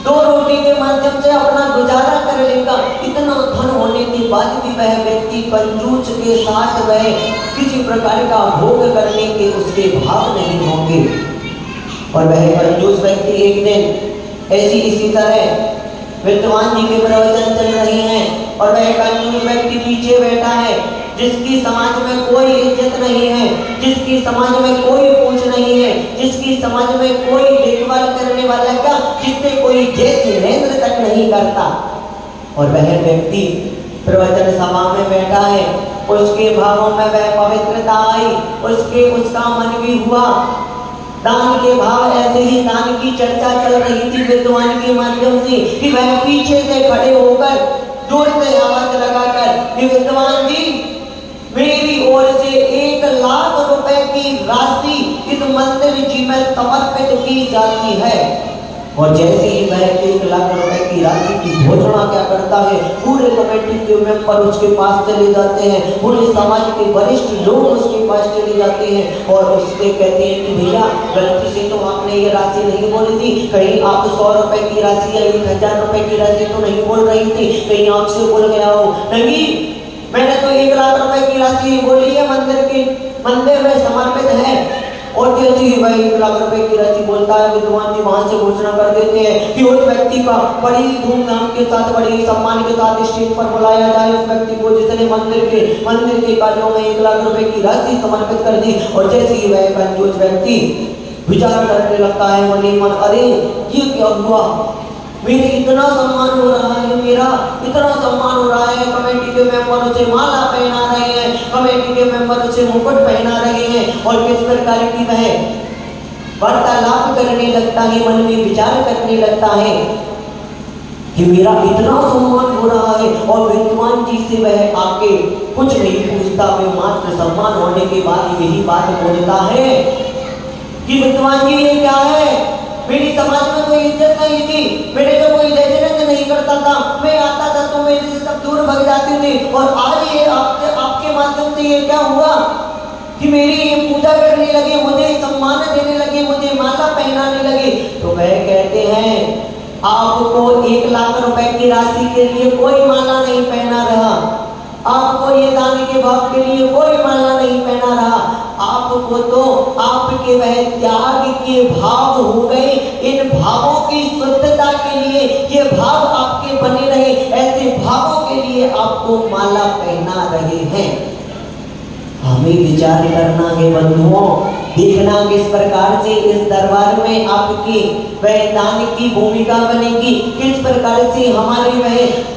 2 रोटी के माध्यम से अपना गुजारा कर लेगा। इतना धन होने के बाद भी वह व्यक्ति कंजूस के साथ वह किसी प्रकार का भोग करने के उसके भाव नहीं होंगे, और वह कंजूस व्यक्ति एक दिन इसी तरह विद्वान जी के प्रवचन चल रहे हैं और वह कंजूस व्यक्ति पीछे बैठा है, जिसकी समाज में कोई इज्जत नहीं है, जिसकी समाज में कोई पूछ नहीं है, जिसकी समाज में कोई देखभाल करने वाला क्या, जिससे कोई जय जिनेंद्र तक नहीं करता, और वह व्यक्ति प्रवचन सभा में बैठा है, उसके भावों में वह पवित्रता आई, उसका मन भी हुआ। दान के भाव ऐसे ही दान की चर्चा चल रही थी विद्वान के माध्यम से कि वह पीछे से खड़े होकर जोर से आवाज लगाकर, विद्वान जी मेरी ओर से 1 लाख रुपए की राशि इस मंदिर जी में समर्पित की जाती है। और जैसे ही वह 1 लाख रुपए की राशि की घोषणा क्या करता है, पूरे कमेटी के मेंबर उसके पास चले जाते हैं, पूरे समाज के वरिष्ठ लोग उसके पास चले जाते हैं और उससे कहते हैं कि भैया गलती से तो आपने ये राशि नहीं बोली थी, कहीं आप 100 रुपए की राशि या 1000 रुपए की राशि तो नहीं बोल रही थी, कहीं आपसे बोल गया हो। नहीं, मैंने तो 1 लाख रुपए की राशि बोली है, मंदिर में समर्पित है। और जैसे ही वह 1 लाख रुपए की राशि बोलता है, विद्वान जी वहां से घोषणा कर देते हैं कि उस व्यक्ति का बड़ी धूमधाम के साथ, बड़ी सम्मान के साथ स्टेज पर बुलाया जाए। उस व्यक्ति को जिसने मंदिर के कार्यों में 1 लाख रुपए की राशि समर्पित कर दी। और जैसे ही वह कंजूस व्यक्ति विचार करने लगता है मन ही मन, अरे ये क्या हुआ, मेरे इतना सम्मान हो रहा है, मेरा इतना सम्मान हो रहा है, कमेटी के मेंबर उसे माला पहना रहे हैं, कमेटी के मेंबर उसे मुकुट पहना रहे हैं और किस प्रकार की वह वार्तालाप करने लगता है, मन में विचार करने लगता है कि मेरा इतना सम्मान हो रहा है। और विद्वान जी से वह आके कुछ नहीं पूछता, वे मात्र सम्मान होने के बाद यही बात बोलता है कि विद्वान जी ये क्या है, मेरी समाज में कोई इज्जत नहीं थी, मेरे को कोई जजमेंट नहीं करता था, मैं आता था तो मेरे से सब दूर भाग जाते थे, और आज ये आपके माध्यम से ये क्या हुआ कि मेरी ये पूजा करने लगे, मुझे सम्मान देने लगे, मुझे माला पहनाने लगे। तो वह कहते हैं आपको 1 लाख रुपए की राशि के लिए कोई माला नहीं पहना रहा, आपको ये दान के भाव के लिए कोई माला नहीं पहना रहा, आपको तो आपके वह त्याग के भाव हो गए। इन भावों की शुद्धता के लिए, ये भाव आपके बने रहे, ऐसे भावों के लिए आपको माला पहना रहे हैं। हमें विचार करना है बंधुओं, देखना किस प्रकार से इस दरबार में आपकी वह दान की भूमिका बनेगी, किस प्रकार से हमारी वह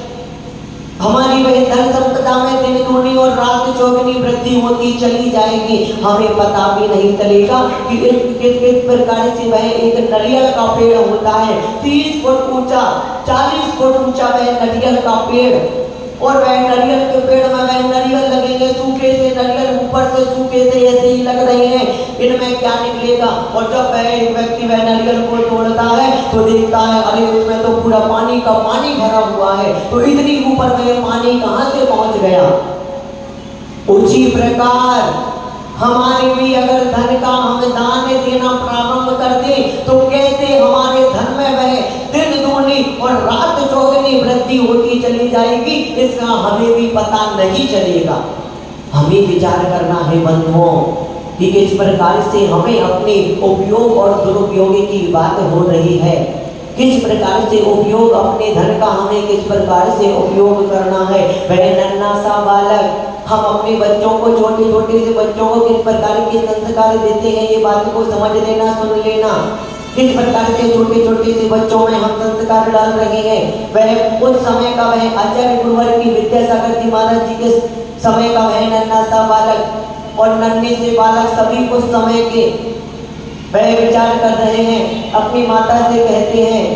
धन संपदा में दिन दूनी और रात चौगुनी वृद्धि होती चली जाएगी। हमें पता भी नहीं चलेगा कि किस प्रकार से वह एक नारियल का पेड़ होता है, 30 फुट ऊंचा, 40 फुट ऊंचा वह नारियल का पेड़, और वह नारियल के पेड़ में वह नारियल लगेंगे, सूखे से नारियल, ऊपर से सूखे से ऐसे ही लग रहे हैं, इनमें क्या निकलेगा। और जब वह एक व्यक्ति वह नारियल को तोड़ता है तो देखता है अरे उसमें तो पूरा पानी का पानी भरा हुआ है, तो इतनी ऊपर में पानी कहाँ से पहुंच गया। उसी प्रकार हमारे भी अगर धन का हम दान देना प्रारंभ कर दें तो कैसे हमारे धन में वह दिन दूनी और रात चौगुनी वृद्धि होती चली जाएगी, इसका हमें भी पता नहीं चलेगा। हमें विचार करना है बंधुओं कि किस प्रकार से हमें अपने उपयोग और दुरुपयोग की बात हो रही है, किस प्रकार से उपयोग अपने धन का हमें किस प्रकार से उपयोग करना है। वह नन्हा सा बालक, हम अपने बच्चों को, छोटे छोटे से बच्चों को किस प्रकार के संस्कार देते हैं, ये बात को समझ लेना, सुन लेना। किस प्रकार से छोटे छोटे से बच्चों में हम संस्कार डाल रहे हैं। वह उस समय का वह आचार्य गुरुवर की विद्यासागर जी महाराज जी के समय का वह नन्हा सा बालक और नन्हे से बालक सभी कुछ समय के वह विचार कर रहे हैं, अपनी माता से कहते हैं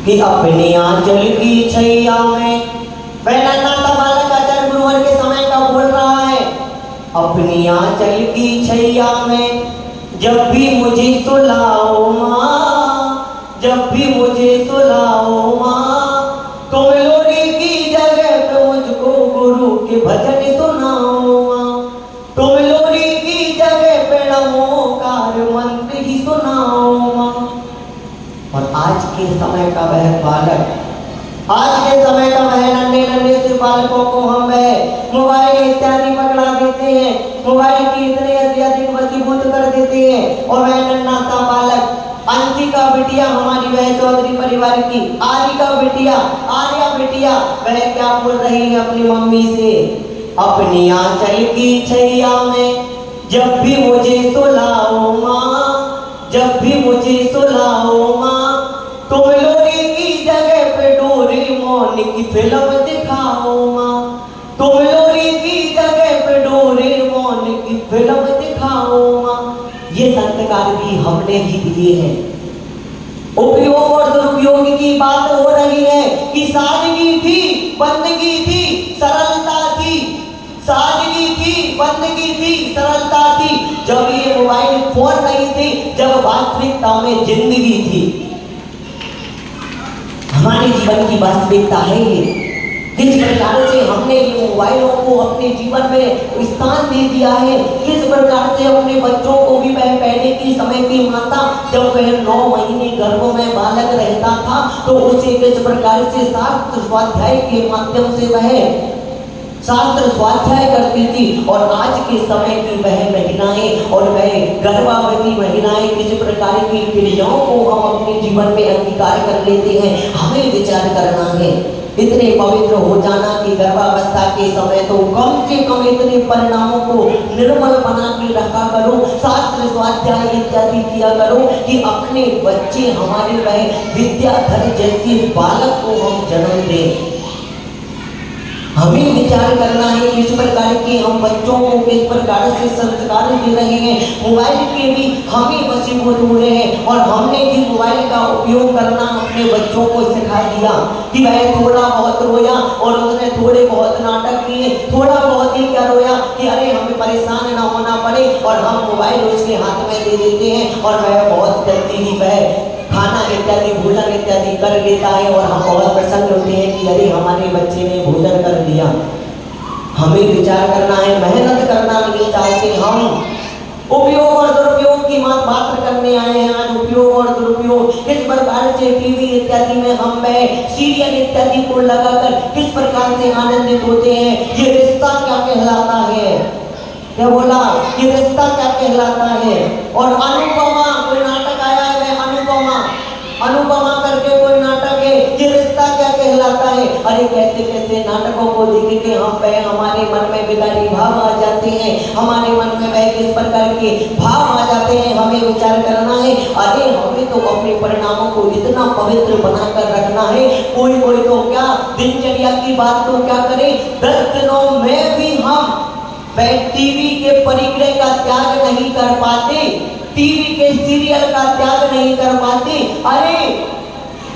कि अपनी आंचल की छैया में, वह नन्हा सा बालक आचार्य गुरुवर के समय का बोल रहा है, अपनी आंचल की छैया में जब भी मुझे सुलाओ माँ, जब भी मुझे सुलाओ माँ, तुम लोरी की जगह पे मुझको गुरु के भजन सुनाओ माँ, तुम लोरी की जगह पे नमोकार मंत्र ही सुनाओ माँ। और आज के समय का वह बालक, आज के समय का वह नन्हे नन्हे से बालकों को हम वह मोबाइल इत्यादि पकड़ा देते हैं, मोबाइल की इतने अत्यधिक वशीभूत कर देते हैं। और वह नन्हा सा बालक, अंशी का बिटिया, हमारी वह चौधरी परिवार की आर्या बिटिया, वह क्या बोल रही है अपनी मम्मी से, अपनी आंचल की छैया में जब भी मुझे सुलाओ माँ, जब भी मुझे सुलाओ माँ, तुम लोरी की जगह पे डोरेमोन की फिल्म दिखाओ माँ, तुम लोरी की जगह पे डोरेमोन की फिल्म दिखाओ माँ। ये संस्कार भी हमने ही दिए हैं। उपयोग और दुरुपयोग की बात हो रही है कि सादगी थी, बंदगी थी, सरलता थी, सादगी थी, बंदगी थी, सरलता थी, जब ये मोबाइल फोन नहीं थे, जब वास्तविकता में जिंदगी थी। प्राथमिकता है ये। किस प्रकार से हमने ये मोबाइलों को अपने जीवन में स्थान दे दिया है, किस प्रकार से अपने बच्चों को भी पहले की समय की माता जब वह 9 महीने गर्भ में बालक रहता था तो उसे किस प्रकार से शास्त्र स्वाध्याय के माध्यम से वह शास्त्र स्वाध्याय करती थी, और आज के समय की वह महिलाएं और वह गर्भवती महिलाएं किस प्रकार की क्रियाओं को हम अपने जीवन में अंगीकार कर लेते हैं, हमें विचार करना है। इतने पवित्र हो जाना कि गर्भावस्था के समय तो कम से कम इतने परिणामों को निर्मल बना के रखा करो, शास्त्र स्वाध्याय इत्यादि किया करो कि अपने बच्चे हमारे वह विद्याधर जैसे बालक को हम जन्म दें। हमें विचार करना है किस प्रकार के हम बच्चों को किस प्रकार से संस्कार दे रहे हैं। मोबाइल के भी हमें वशीभूत हुए हैं और हमने भी मोबाइल का उपयोग करना अपने बच्चों को सिखा दिया कि वह थोड़ा बहुत रोया और उसने थोड़े बहुत नाटक किए, थोड़ा बहुत ही क्या रोया कि अरे हमें परेशान ना होना पड़े, और हम मोबाइल उसके हाथ में दे देते हैं और वह बहुत जल्दी ही वह खाना इत्यादि भोजन इत्यादि कर लेता है और हम बहुत प्रसन्न होते हैं कि अरे हमारे बच्चे ने भोजन कर लिया। हमें विचार करना है, मेहनत करना नहीं चाहते हम। उपयोग और दुरुपयोग की बात करने आए हैं आज। उपयोग और दुरुपयोग किस प्रकार से टीवी इत्यादि में हम सीरियल इत्यादि को लगाकर किस प्रकार से आनंदित होते हैं। ये रिश्ता क्या कहलाता है, क्या बोला, ये रिश्ता क्या कहलाता है। और अनुपमा कोई नाटक आया है, वह अनुपमा करके कोई नाटक है, ये रिश्ता क्या कहलाता है। अरे कैसे कैसे नाटकों को देख के हमारे मन में विकारी भाव आ जाते हैं, हमारे मन में वह किस प्रकार के भाव आ जाते हैं। हमें विचार करना है, अरे हमें तो अपने परिणामों को इतना पवित्र बनाकर रखना है। कोई तो क्या दिनचर्या की बात तो क्या करे, 10 दिनों में भी हम टीवी के परिग्रह का त्याग नहीं कर पाते, टीवी के सीरियल का त्याग नहीं कर पाते। अरे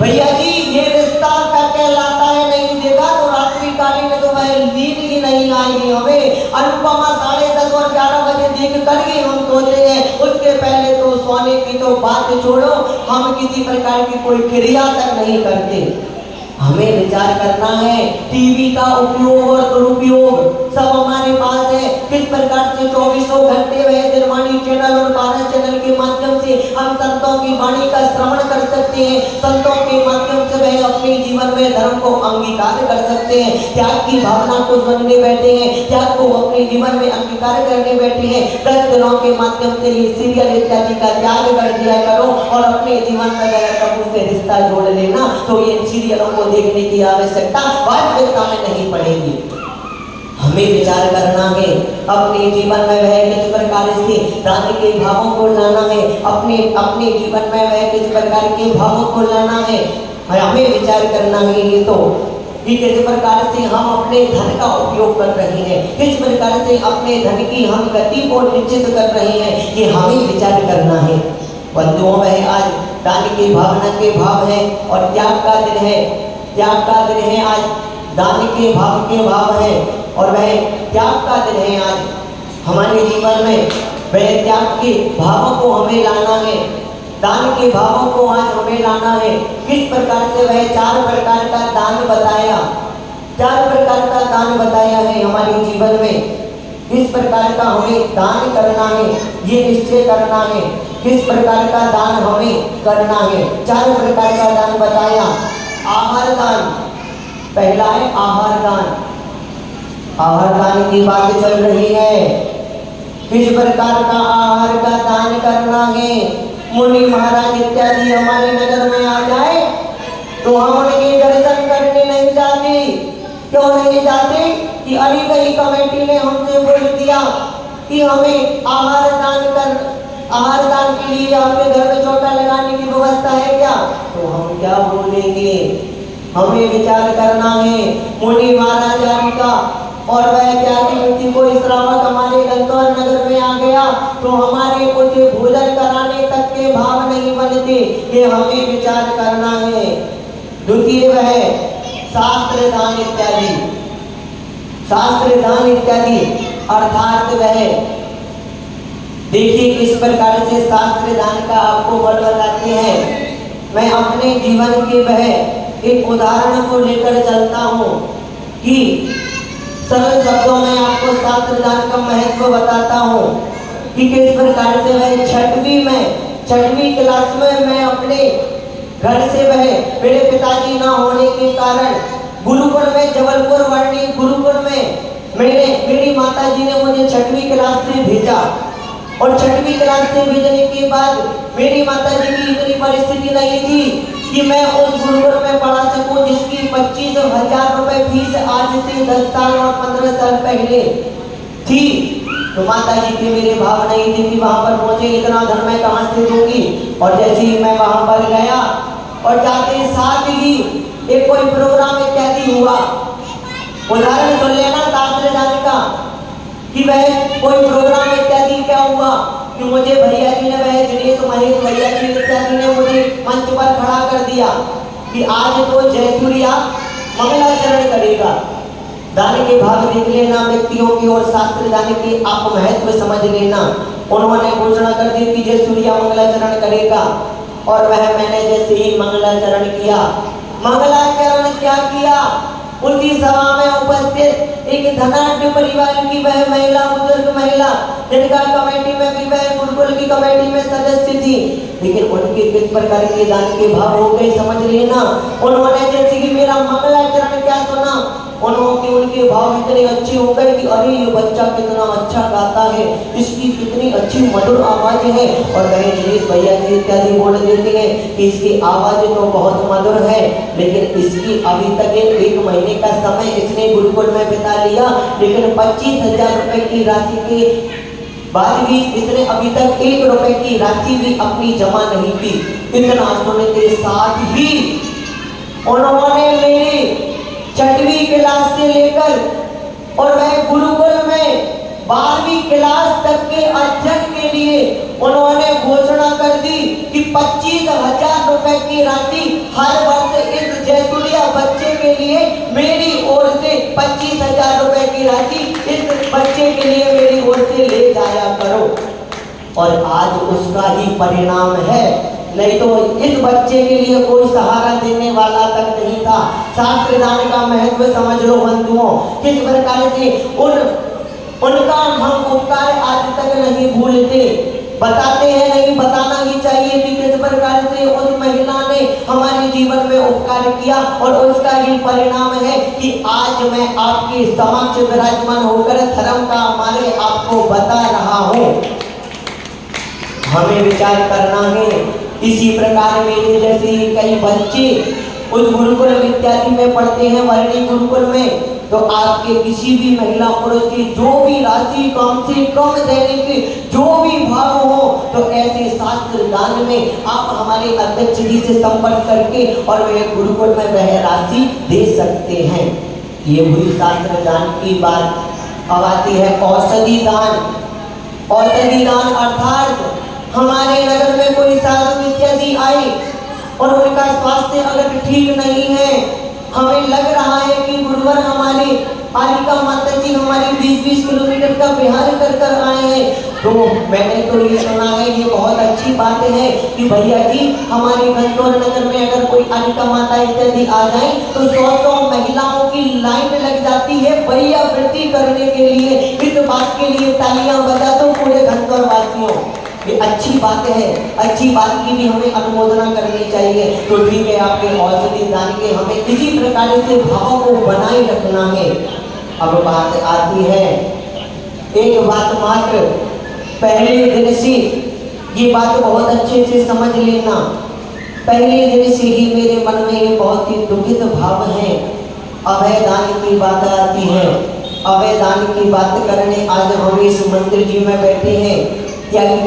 भैया जी ये रिश्ता क्या कहलाता है, नहीं देखा तो रात्रि कालीन में तो वह नींद ही नहीं आएगी हमें। अनुपमा 10:30 और 11 बजे देख कर ही हम सोते हैं, उसके पहले तो सोने की तो बात छोड़ो, हम किसी प्रकार की कोई क्रिया तक नहीं करते। हमें विचार करना है, टीवी का उपयोग और दुरुपयोग सब हमारे पास है। किस प्रकार से 24 घंटे वह निर्वाणी चैनल और 12 चैनल के माध्यम से हम संतों की वाणी का श्रवण कर सकते हैं, संतों के माध्यम से वह अपने जीवन में धर्म को अंगीकार कर सकते हैं, त्याग की भावना को सुनने बैठे हैं, त्याग को अपने जीवन में अंगीकार करने बैठे हैं। 10 दिनों के माध्यम से ये सीरियल इत्यादि का त्याग कर दिया करो और अपने जीवन में वह प्रभु से रिश्ता जोड़ लेना, तो ये सीरियलों को देखने की आवश्यकता वास्तविकता में नहीं पड़ेगी। हमें विचार करना है, अपने जीवन में वह किस प्रकार से दान के भावों को लाना है, अपने जीवन में वह किस प्रकार के भावों को लाना है। हमें विचार करना है ये तो कि किस प्रकार से हम अपने धन का उपयोग कर रहे हैं, किस प्रकार से अपने धन की हम गति को निश्चित कर रहे हैं, ये हमें विचार करना है। बंधुओं में आज दान की भावना के भाव है और त्याग का दिन है, त्याग का दिन है आज, दान के भाव है और वह त्याग का दिन है आज। हमारे जीवन में वह त्याग के भावों को हमें लाना है, दान के भावों को आज हमें लाना है। किस प्रकार से वह 4 प्रकार का दान बताया, 4 प्रकार का दान बताया है हमारे जीवन में। किस प्रकार का हमें दान करना है ये निश्चय करना है, किस प्रकार का दान हमें करना है। 4 प्रकार का दान बताया। आहार दान, पहला है आहार दान। आहार दान की बात चल रही है, किस प्रकार का आहार का दान करना है। मुनि महाराज इत्यादि हमारे नगर में आ जाए तो हम उनके दर्शन करने नहीं जाते। क्यों नहीं जाते कि अलीगढ़ कमेटी ने हमसे बोल दिया कि हमें आहार दान के लिए आपके घर में चौका लगाने की व्यवस्था है क्या, तो हम क्या बोलेंगे। हमें विचार करना है मुनि महाराज आदि का, और वह त्यागी व्यक्ति को श्रावक हमारे गंगौर नगर में आ गया तो हमारे कुछ भोजन कराने तक के भाव नहीं बनते, ये हमें विचार करना है। द्वितीय वह शास्त्र दान इत्यादि, शास्त्र दान इत्यादि अर्थात वह देखिए किस प्रकार से शास्त्र दान का आपको बल बताते हैं। मैं अपने जीवन के वह एक उदाहरण को लेकर चलता हूँ कि सरल शब्दों में आपको शास्त्र ज्ञान का महत्व बताता हूँ कि किस प्रकार से वह छठवीं क्लास में मैं अपने घर से वह मेरे पिताजी ना होने के कारण गुरुकुल में, जबलपुर वर्णी गुरुकुल में मेरी माता जी ने मुझे छठवीं क्लास से भेजा। और छठवीं क्लास से भेजने के बाद मेरी माता जी की इतनी परिस्थिति नहीं थी कि मैं उस गुरुकुल में पढ़ा सकूं जिसकी 25,000 रुपए फीस आज से 10 साल और 15 साल पहले थी। तो माता जी के मेरे भाव नहीं थे कि वहां पर मुझे इतना धन मैं कहां से दूंगी। और जैसे ही मैं वहां पर गया और जाते साथ ही एक कोई प्रोग्राम इत्यादि हुआ, उदाहरण सुन लेना शास्त्र जाने का कि वह कोई प्रोग्राम इत्यादि क्या हुआ कि मुझे भैया जी ने, वह दिनेश महेश भैया जी इत्यादि ने मुझे मंच पर खड़ा कर दिया कि आज तो जयसूर्या मंगलाचरण करेगा। दान के भाग देख लेना व्यक्तियों की और शास्त्र जाने की आप महत्व समझ लेना। उन्होंने घोषणा कर दी कि जयसूर्या मंगलाचरण करेगा और वह मैंने जैसे ही मंगलाचरण किया, मंगलाचरण क्या किया, उसी सभा में उपस्थित एक धनाढ्य परिवार की वह महिला, बुजुर्ग महिला, जिनका कमेटी में भी वह गुरुकुल की कमेटी में सदस्य थी, लेकिन उनके किस प्रकार के दान के भाव हो गए समझ लेना। उन्होंने जैसे कि मेरा मंगलाचरण क्या सुना, उनके भाव इतने अच्छे हो गए कि अरे ये बच्चा कितना अच्छा गाता है, इसकी कितनी अच्छी मधुर आवाज है। और कहीं दिनेश भैया जी इत्यादि बोल देते हैं कि इसकी आवाज तो बहुत मधुर है, लेकिन इसकी अभी तक 1 महीने का समय इसने गुरुकुल में बिता लिया, लेकिन 25,000 रुपए की राशि के बाद भी इसने अभी तक 1 रुपए की राशि भी अपनी जमा नहीं की। इतना सुनने के साथ ही उन्होंने मेरी छठवीं क्लास से लेकर और वह गुरुकुल में 12वीं क्लास तक के अध्ययन के लिए उन्होंने घोषणा कर दी कि 25,000 रुपए की राशि हर वर्ष इस जयसूर्या बच्चे के लिए मेरी ओर से 25,000 रुपए की राशि इस बच्चे के लिए मेरी ओर से ले जाया करो। और आज उसका ही परिणाम है, नहीं तो इस बच्चे के लिए कोई सहारा देने वाला तक नहीं था। शास्त्र ज्ञान का महत्व समझ लो बंधुओं, किस प्रकार से उनका हम उपकार आज तक नहीं भूलते, बताते हैं, नहीं बताना ही चाहिए कि किस प्रकार से उस महिला ने हमारे जीवन में उपकार किया। और उसका ही परिणाम है कि आज मैं आपके समक्ष विराजमान होकर धर्म का मार्ग आपको बता रहा हूँ। हमें विचार करना है। इसी प्रकार मेरे जैसे कई बच्चे उस गुरुकुल विद्यालय में पढ़ते हैं, वर्णी गुरुकुल में, तो आपके किसी भी महिला पुरुष की जो भी राशि कम से कम देने की जो भी भाव हो, तो ऐसे शास्त्र दान में आप हमारे अध्यक्ष जी से संपर्क करके और वह गुरुकुल में वह राशि दे सकते हैं। ये हुई शास्त्र दान की बात। अब आती है औषधि दान। औषधि दान अर्थात हमारे नगर में कोई साधु इत्यादि आए और उनका स्वास्थ्य अगर ठीक नहीं है, हमें लग रहा है कि गुरुवर हमारे पालिका माता जी हमारे 20-20 किलोमीटर का विहार कर आए हैं, तो मैंने तो ये सुना है, ये बहुत अच्छी बात है कि भैया जी हमारे घनौर नगर में अगर कोई पालिका माता इत्यादि आ जाए तो 100 महिलाओं की लाइन लग जाती है भैया वृद्धि करने के लिए। इस बात के लिए तालियां बजा दो पूरे घनौर वासियों। ये अच्छी बात है, अच्छी बात की भी हमें अनुमोदना करनी चाहिए। तो ठीक है, आपके औषधि दान के हमें इसी प्रकार से भावों को बनाए रखना है। अब बात आती है, एक बात मात्र पहले दिन से, ये बात बहुत अच्छे से समझ लेना, पहले दिन से ही मेरे मन में ये बहुत ही दुखित भाव है। अभय दान की बात आती है। अभय दान की बात करने आज हम इस मंदिर जी में बैठे हैं, त्याग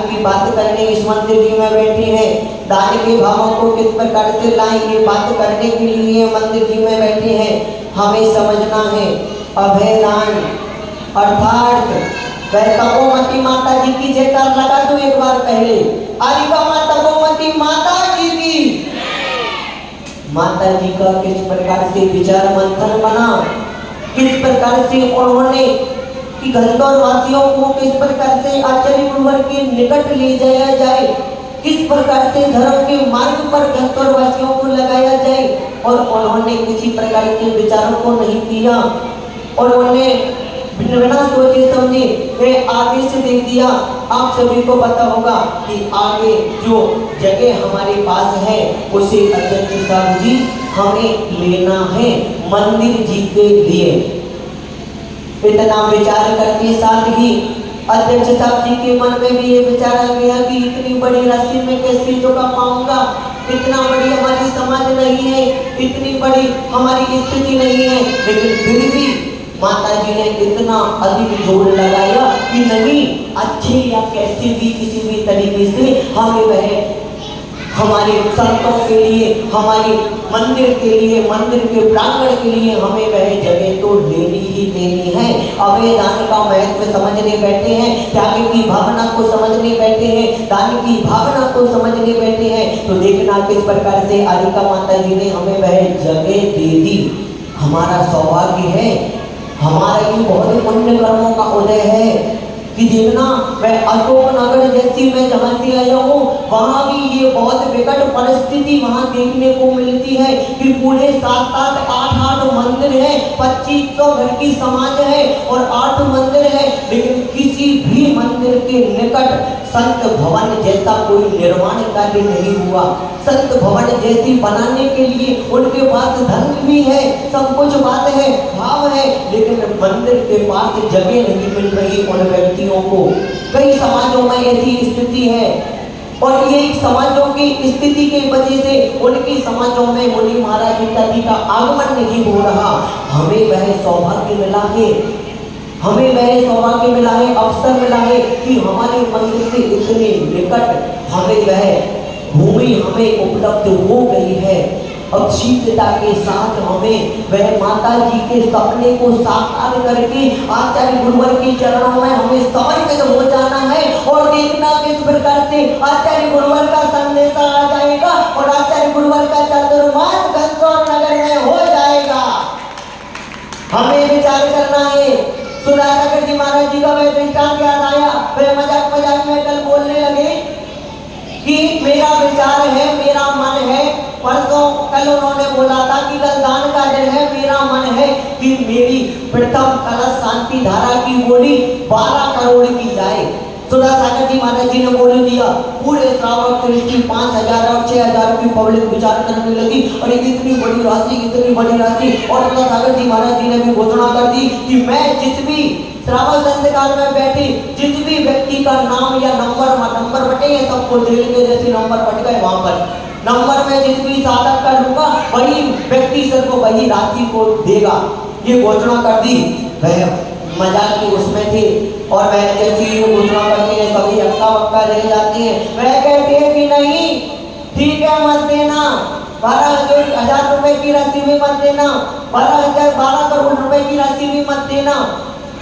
की बात करने इस मंदिर जी में बैठे हैं, दान के भावों को किस प्रकार से लाएं ये बात करने के लिए मंदिर जी में बैठे हैं। हमें समझना है अभय दान अर्थात वह तपोवती माता जी की जयकार लगा दो एक बार पहले। आलिका माँ तपोवती माता जी की, माता जी का किस प्रकार से विचार मंथन बना, किस प्रकार से उन्होंने कि घनौर वासियों को किस प्रकार से आचार्य गुरुवर के निकट ले जाया जाए, किस प्रकार से धर्म के मार्ग पर घनौर वासियों को लगाया जाए। और उन्होंने किसी प्रकार के विचारों को नहीं किया और उन्होंने बिना सोचे समझे आगे से देख दिया। आप सभी को पता होगा कि आगे जो जगह हमारे पास है उसे अध्यक्ष साहब जी हमें लेना है मंदिर जी के लिए। इतना विचार करके साथ ही अध्यक्ष साहब जी के मन में भी ये विचार आ गया कि इतनी बड़ी राशि में कैसे चुका पाऊंगा, इतना बड़ी हमारी समाज नहीं है, इतनी बड़ी हमारी स्थिति नहीं है, लेकिन फिर भी माता जी ने इतना अधिक जोर लगाया कि नहीं अच्छे या कैसे भी किसी भी तरीके से हमें वह हमारे संतों के लिए, हमारे मंदिर के लिए, मंदिर के प्रांगण के लिए हमें वह जगह तो लेनी ही लेनी है। अभय दान का महत्व समझने बैठे हैं, त्याग की भावना को समझने बैठे हैं, दान की भावना को समझने बैठे हैं, तो देखना किस प्रकार से आदिका माता जी ने हमें वह जगह दे दी। हमारा सौभाग्य है, हमारा ये बहुत पुण्य कर्मों का उदय है कि देखना मैं अशोक नगर जैसी मैं जहाँ से आया हूँ वहाँ भी ये बहुत विकट परिस्थिति वहाँ देखने को मिलती है कि पूरे 7-7, 8-8 मंदिर है, 2500 घर की समाज है और 8 मंदिर है, लेकिन किसी भी मंदिर के निकट संत भवन जैसा कोई निर्माण कार्य नहीं हुआ। संत भवन जैसी बनाने के लिए उनके पास धन भी है, सब कुछ बात है, भाव है, लेकिन मंदिर के पास जगह नहीं मिल रही उन व्यक्तियों को। कई समाजों में ऐसी स्थिति है और ये समाजों की स्थिति की वजह से उनकी समाजों में मुनि महाराज इत्यादि का आगमन नहीं हो रहा। हमें वह सौभाग्य मिला है, हमें वह सौभाग्य मिला है, अवसर मिला है कि हमारे मंदिर के इतने निकट हमें वह भूमि हमें उपलब्ध हो गई है। अब शीघ्रता के साथ हमें वह माता जी के सपने को साकार करके आचार्य गुरुवर के चरणों में हमें समर्पित हो जाना है और देखना किस प्रकार से आचार्य गुरुवर का संदेश आ जाएगा और आचार्य गुरुवर का चातुर्मास गंगौर नगर में हो जाएगा। हमें विचार करना है। सुधाकर जी महाराज जी का वह दृष्टांत याद आया, वे मजाक मजाक में कल बोलने लगे कि मेरा विचार है, मेरा मन है। परसों कल उन्होंने बोला था कि कल दान का दिन है, मेरा मन है कि मेरी प्रथम कलश शांति धारा की बोली 12 करोड़ की जाए। सुधा सागर जी महाराज जी ने बोल दिया। पूरे श्रावक सृष्टि 5000 और 6000 की पब्लिक विचार करने लगी, अरे इतनी बड़ी राशि, इतनी बड़ी राशि। और सुधा सागर जी महाराज जी ने भी घोषणा कर दी कि मैं जिस भी श्रावक संस्कार में बैठी जिस भी व्यक्ति का नाम या नंबर बटे हैं, सबको जेल के जैसे नंबर बट गए, वहां पर नंबर में जिस भी साधक का लूंगा वही व्यक्ति सर को वही राशि को देगा, ये घोषणा कर दी। वह मजाक की उसमें थे और वह जैसी घोषणा करते हैं सभी अक्का बक्का रह जाते हैं। वह कहते हैं कि नहीं ठीक है मत देना, 12,000 रुपए की राशि भी मत देना, 12 करोड़ रुपए की राशि भी मत देना।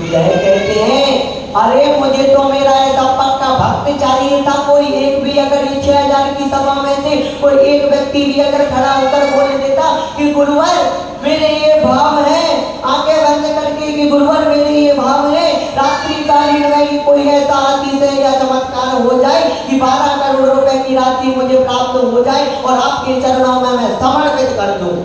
वह कहते हैं अरे मुझे तो मेरा ऐसा पक्का भक्त चाहिए था, कोई एक भी अगर 6000 की सभा में से कोई एक व्यक्ति भी अगर खड़ा होकर बोल देता कि गुरुवर मेरे ये भाव है, आंखें बंद करके कि गुरुवर मेरे ये भाव है, रात्रिकालीन में कोई ऐसा अतिशय या चमत्कार हो जाए कि 12 करोड़ रुपए की राशि मुझे प्राप्त हो जाए और आपके चरणों में मैं समर्पित कर दूं।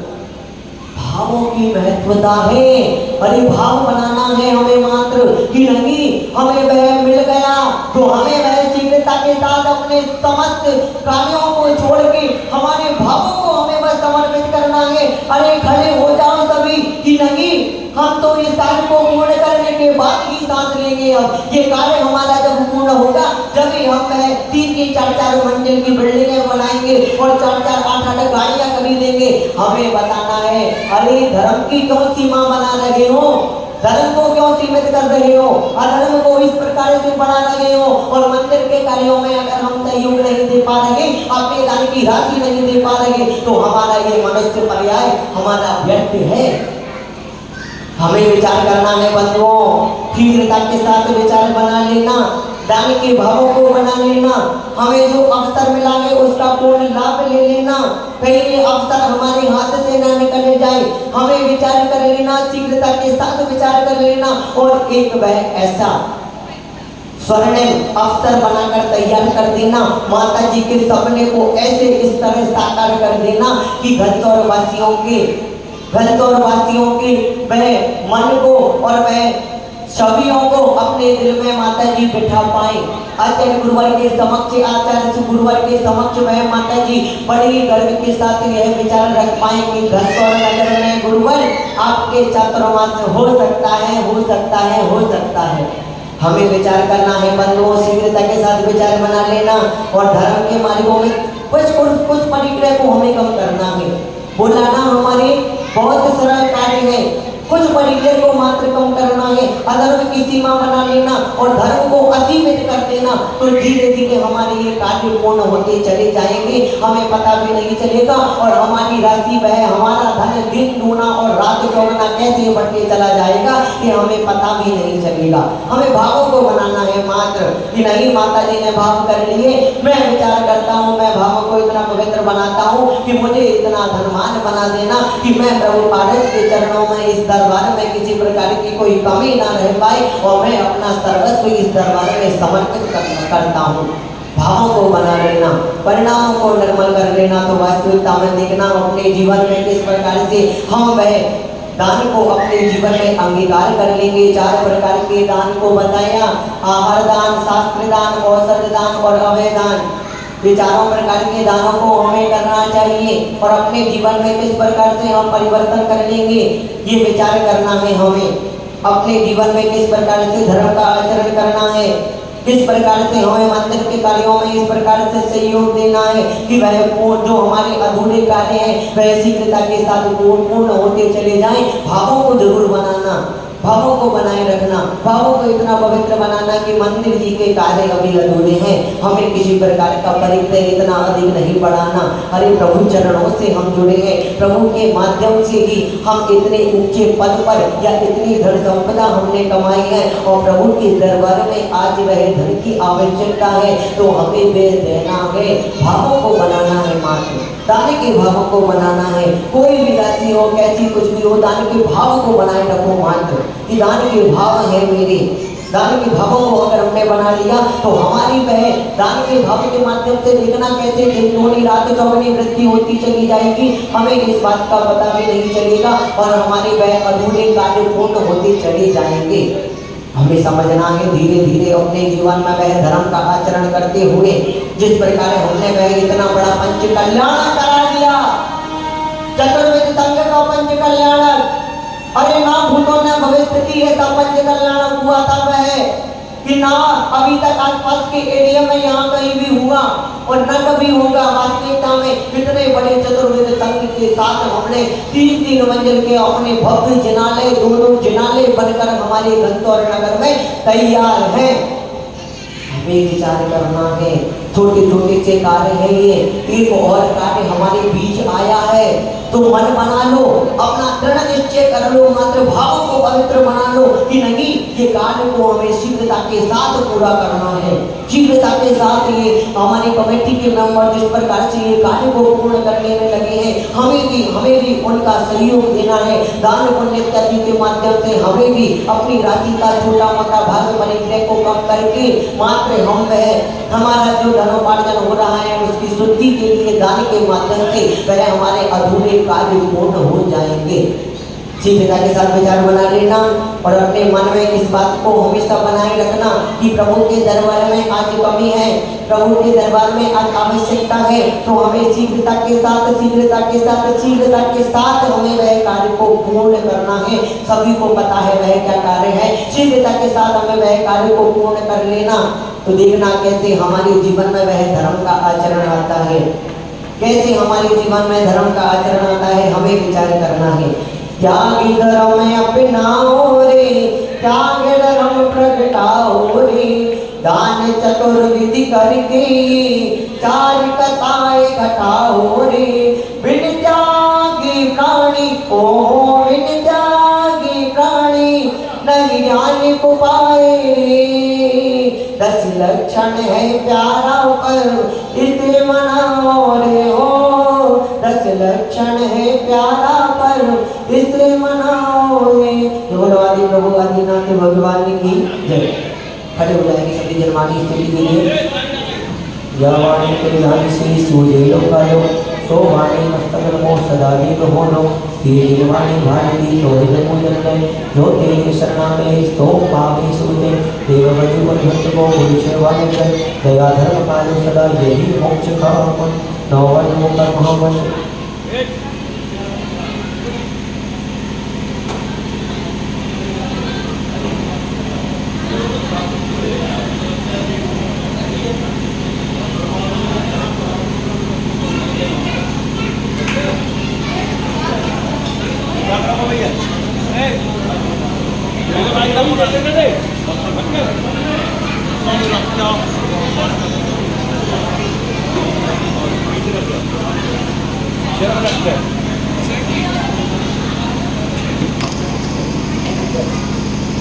भावों की महत्वता है, अरे भाव बनाना है हमें मात्र कि नहीं हमें वह मिल गया तो हमें वह शीघ्रता के साथ अपने समस्त कार्यों को छोड़ के हमारे भावों को हमें बस समर्पित करना है। अरे खड़े हो जाओ सभी कि नहीं हम तो इस कार्य को पूर्ण करने के बाद ही सांस लेंगे। अब ये कार्य हमारा जब पूर्ण होगा जब ही हम 3-3, 4-4 मंजिल की बिल्डिंगें बनाएंगे और 4-4, 8-8 गाड़ियां खरीदेंगे। हमें बताना है अरे धर्म की क्यों सीमा बना रहे हो, धर्म को क्यों सीमित कर रहे हो, अधर्म को इस प्रकार से बढ़ा रहे हो और मंदिर के कार्यों में अगर हम सहयोग नहीं दे पा रहे, अपने दान की राशि नहीं दे पा रहे तो हमारा ये मनुष्य पर्याय हमारा व्यर्थ है। हमें विचार करना है बंधुओं, शीघ्रता के साथ विचार बना लेना, दान के भावों को बना लेना, हमें जो अवसर मिला है उसका पूर्ण लाभ ले लेना, कहीं ये अवसर हमारे हाथ से ना निकल जाए। हमें विचार कर लेना, शीघ्रता के साथ विचार कर लेना और एक वह ऐसा स्वर्णिम अवसर बनाकर तैयार कर देना। माता जी के सपने को ऐसे इस तरह साकार कर देना कि घनसौर वासियों के वह मन को और वह छवियों को अपने दिल में माता जी बिठा पाए। आचार्य गुरुवर के समक्ष आचार्य गुरुवर के समक्ष वह माता जी बड़ी गर्व के साथ यह विचार रख पाए कि घनसौर नगर में गुरुवर आपके चातुर्मास हो सकता है, हो सकता है, हो सकता है। हमें विचार करना है बंधुओं, शीघ्रता के साथ विचार बना लेना और धर्म के मार्गों में कुछ परिक्रय को हमें कम करना है। बोला ना हमारे बहुत सरल कार्य है, कुछ परिक्रय को मात्र कम करना है, अधर्म की सीमा बना लेना और धर्म को असीमित कर देना, तो धीरे धीरे हमारे ये कार्य पूर्ण होते चले जाएंगे, हमें पता भी नहीं चलेगा और हमारी राशि वह हमारा धन दिन दूना और रात चौगुना कैसे बढ़ते चला जाएगा ये हमें पता भी नहीं चलेगा। हमें भावों को बनाना है मात्र कि नहीं माता जी ने भाव कर लिए, मैं विचार करता हूँ, मैं भावों को इतना पवित्र बनाता हूँ कि मुझे इतना धनवान बना देना कि मैं प्रभु पारस के चरणों में इस दरबार में किसी प्रकार की कोई कमी ना रह पाए और मैं अपना सर्वस्व इस दरबार में समर्पित करता हूँ। भावों को बना लेना, परिणामों को निर्मल कर लेना, तो वास्तविकता में देखना अपने जीवन में किस प्रकार से हम वह दान को अपने जीवन में अंगीकार कर लेंगे। 4 प्रकार के दान को बताया, आहार दान, शास्त्र दान, औषध दान और अभय दान। ये चारों प्रकार के दानों को हमें करना चाहिए और अपने जीवन में किस प्रकार से हम परिवर्तन कर लेंगे ये विचार करना है। हमें अपने जीवन में किस प्रकार से धर्म का आचरण करना है, किस प्रकार से हमें मंदिर के कार्यों में इस प्रकार से सहयोग देना है कि वह जो हमारे अधूरे कार्य हैं वह शीघ्रता के साथ पूर्ण होते चले जाएं। भावों को जरूर बनाना, भावों को बनाए रखना, भावों को इतना पवित्र बनाना कि मंदिर जी के कार्य अभी अधूरे हैं, हमें किसी प्रकार का परिक्रय इतना अधिक नहीं बढ़ाना। अरे प्रभु चरणों से हम जुड़े हैं, प्रभु के माध्यम से ही हम इतने ऊंचे पद पर या इतनी धन संपदा हमने कमाई है और प्रभु के दरबार में आज वह धन की आवश्यकता है तो हमें वे देना है। भावों को बनाना है मात्र, दान के भावों को बनाना है। कोई भी राशि हो, कैसी कुछ भी हो, दान के भाव को बनाए रखो मात्र कि दान के भाव है मेरे। दान के भावों को अगर हमने बना लिया तो हमारी वह दान के भाव के माध्यम से देखना कैसे दिन दूनी रात चौगुनी वृद्धि होती चली जाएगी, हमें इस बात का पता भी नहीं चलेगा और हमारे वह अधूरे कार्य पूर्ण होते चले जाएंगे। हमें समझना है धीरे धीरे अपने जीवन में वह धर्म का आचरण करते हुए जिस प्रकार हमने वह इतना बड़ा पंच कल्याण करा दिया, चतुर्विध संघ का पंच कल्याण। अरे ना भूतों ने भविष्य ऐसा पंच कल्याण हुआ था वह कि ना अभी तक आसपास के एरिया में यहाँ कहीं भी हुआ और न कभी होगा। वास्तविकता में कितने बड़े चतुर्वेद संघ के साथ हमने 3 मंजिल के अपने भव्य जिनालय, 2 जिनालय बनकर हमारे घनसौर नगर में तैयार है। हमें विचार करना है, छोटे छोटे से कार्य है ये, एक और कार्य हमारे बीच आया है तो मन बना लो, अपना दृढ़ निश्चय कर लो, मात्र भावों को पवित्र बना लो कि नहीं ये कार्य को हमें शीघ्रता के साथ पूरा करना है। शीघ्रता के साथ ये हमारी कमेटी के मेंबर जिस प्रकार से ये कार्य को पूर्ण करने में लगे हैं, हमें भी उनका सहयोग देना है। दान पुण्य इत्यादि के माध्यम से हमें भी अपनी राशि का छोटा मोटा भाग परिक्रय को कम करके मात्र हम वह हमारा जो धनोपार्जन हो रहा है उसकी शुद्धि के लिए दान के माध्यम से वह हमारे अधूरे कार्य पूर्ण हो जाएंगे। शीघ्रता के साथ विचार बना लेना और अपने मन में इस बात को हमेशा बनाए रखना कि प्रभु के दरबार में आज कमी है, प्रभु के दरबार में आज आवश्यकता है, तो हमें शीघ्रता के साथ हमें वह कार्य को पूर्ण करना है। सभी को पता है वह क्या कार्य है, शीघ्रता के साथ हमें वह कार्य को पूर्ण कर लेना। तो देखना कैसे हमारे जीवन में वह धर्म का आचरण आता है, कैसे हमारे जीवन में धर्म का आचरण आता है, हमें विचार करना है। त्यागी धर्म अपनाओ रे, त्याग धर्म प्रगटाओ रे, दान चतुर्विधि करके 4 कथाएं घटाओ रे। बिन त्यागी प्राणी को बिन त्यागी प्राणी नहीं ज्ञान को पाए रे। 10 लक्षण है प्यारा पर इसे मनाओ रे हो, 10 लक्षण है प्यारा पर इसे मनाओ रे। गौरवादी प्रभु आदिनाथ भगवान की जय। खड़े हो जाएंगे सभी जन्मानी स्तुति के लिए। या वाणी के लानी श्री सूर्य लोकायो सो वाणी मस्तक नमो सदा दीप हो नो ये निर्वाणी भारती लोहित पूजन में जो तेरे शरणा में स्तो पावे सूते देव बजु भक्त को पुरुष वाले जन दया धर्म कालो सदा यही मोक्ष का अपन नौवन मुकर महावन।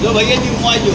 जो भैया जी घुमाई जो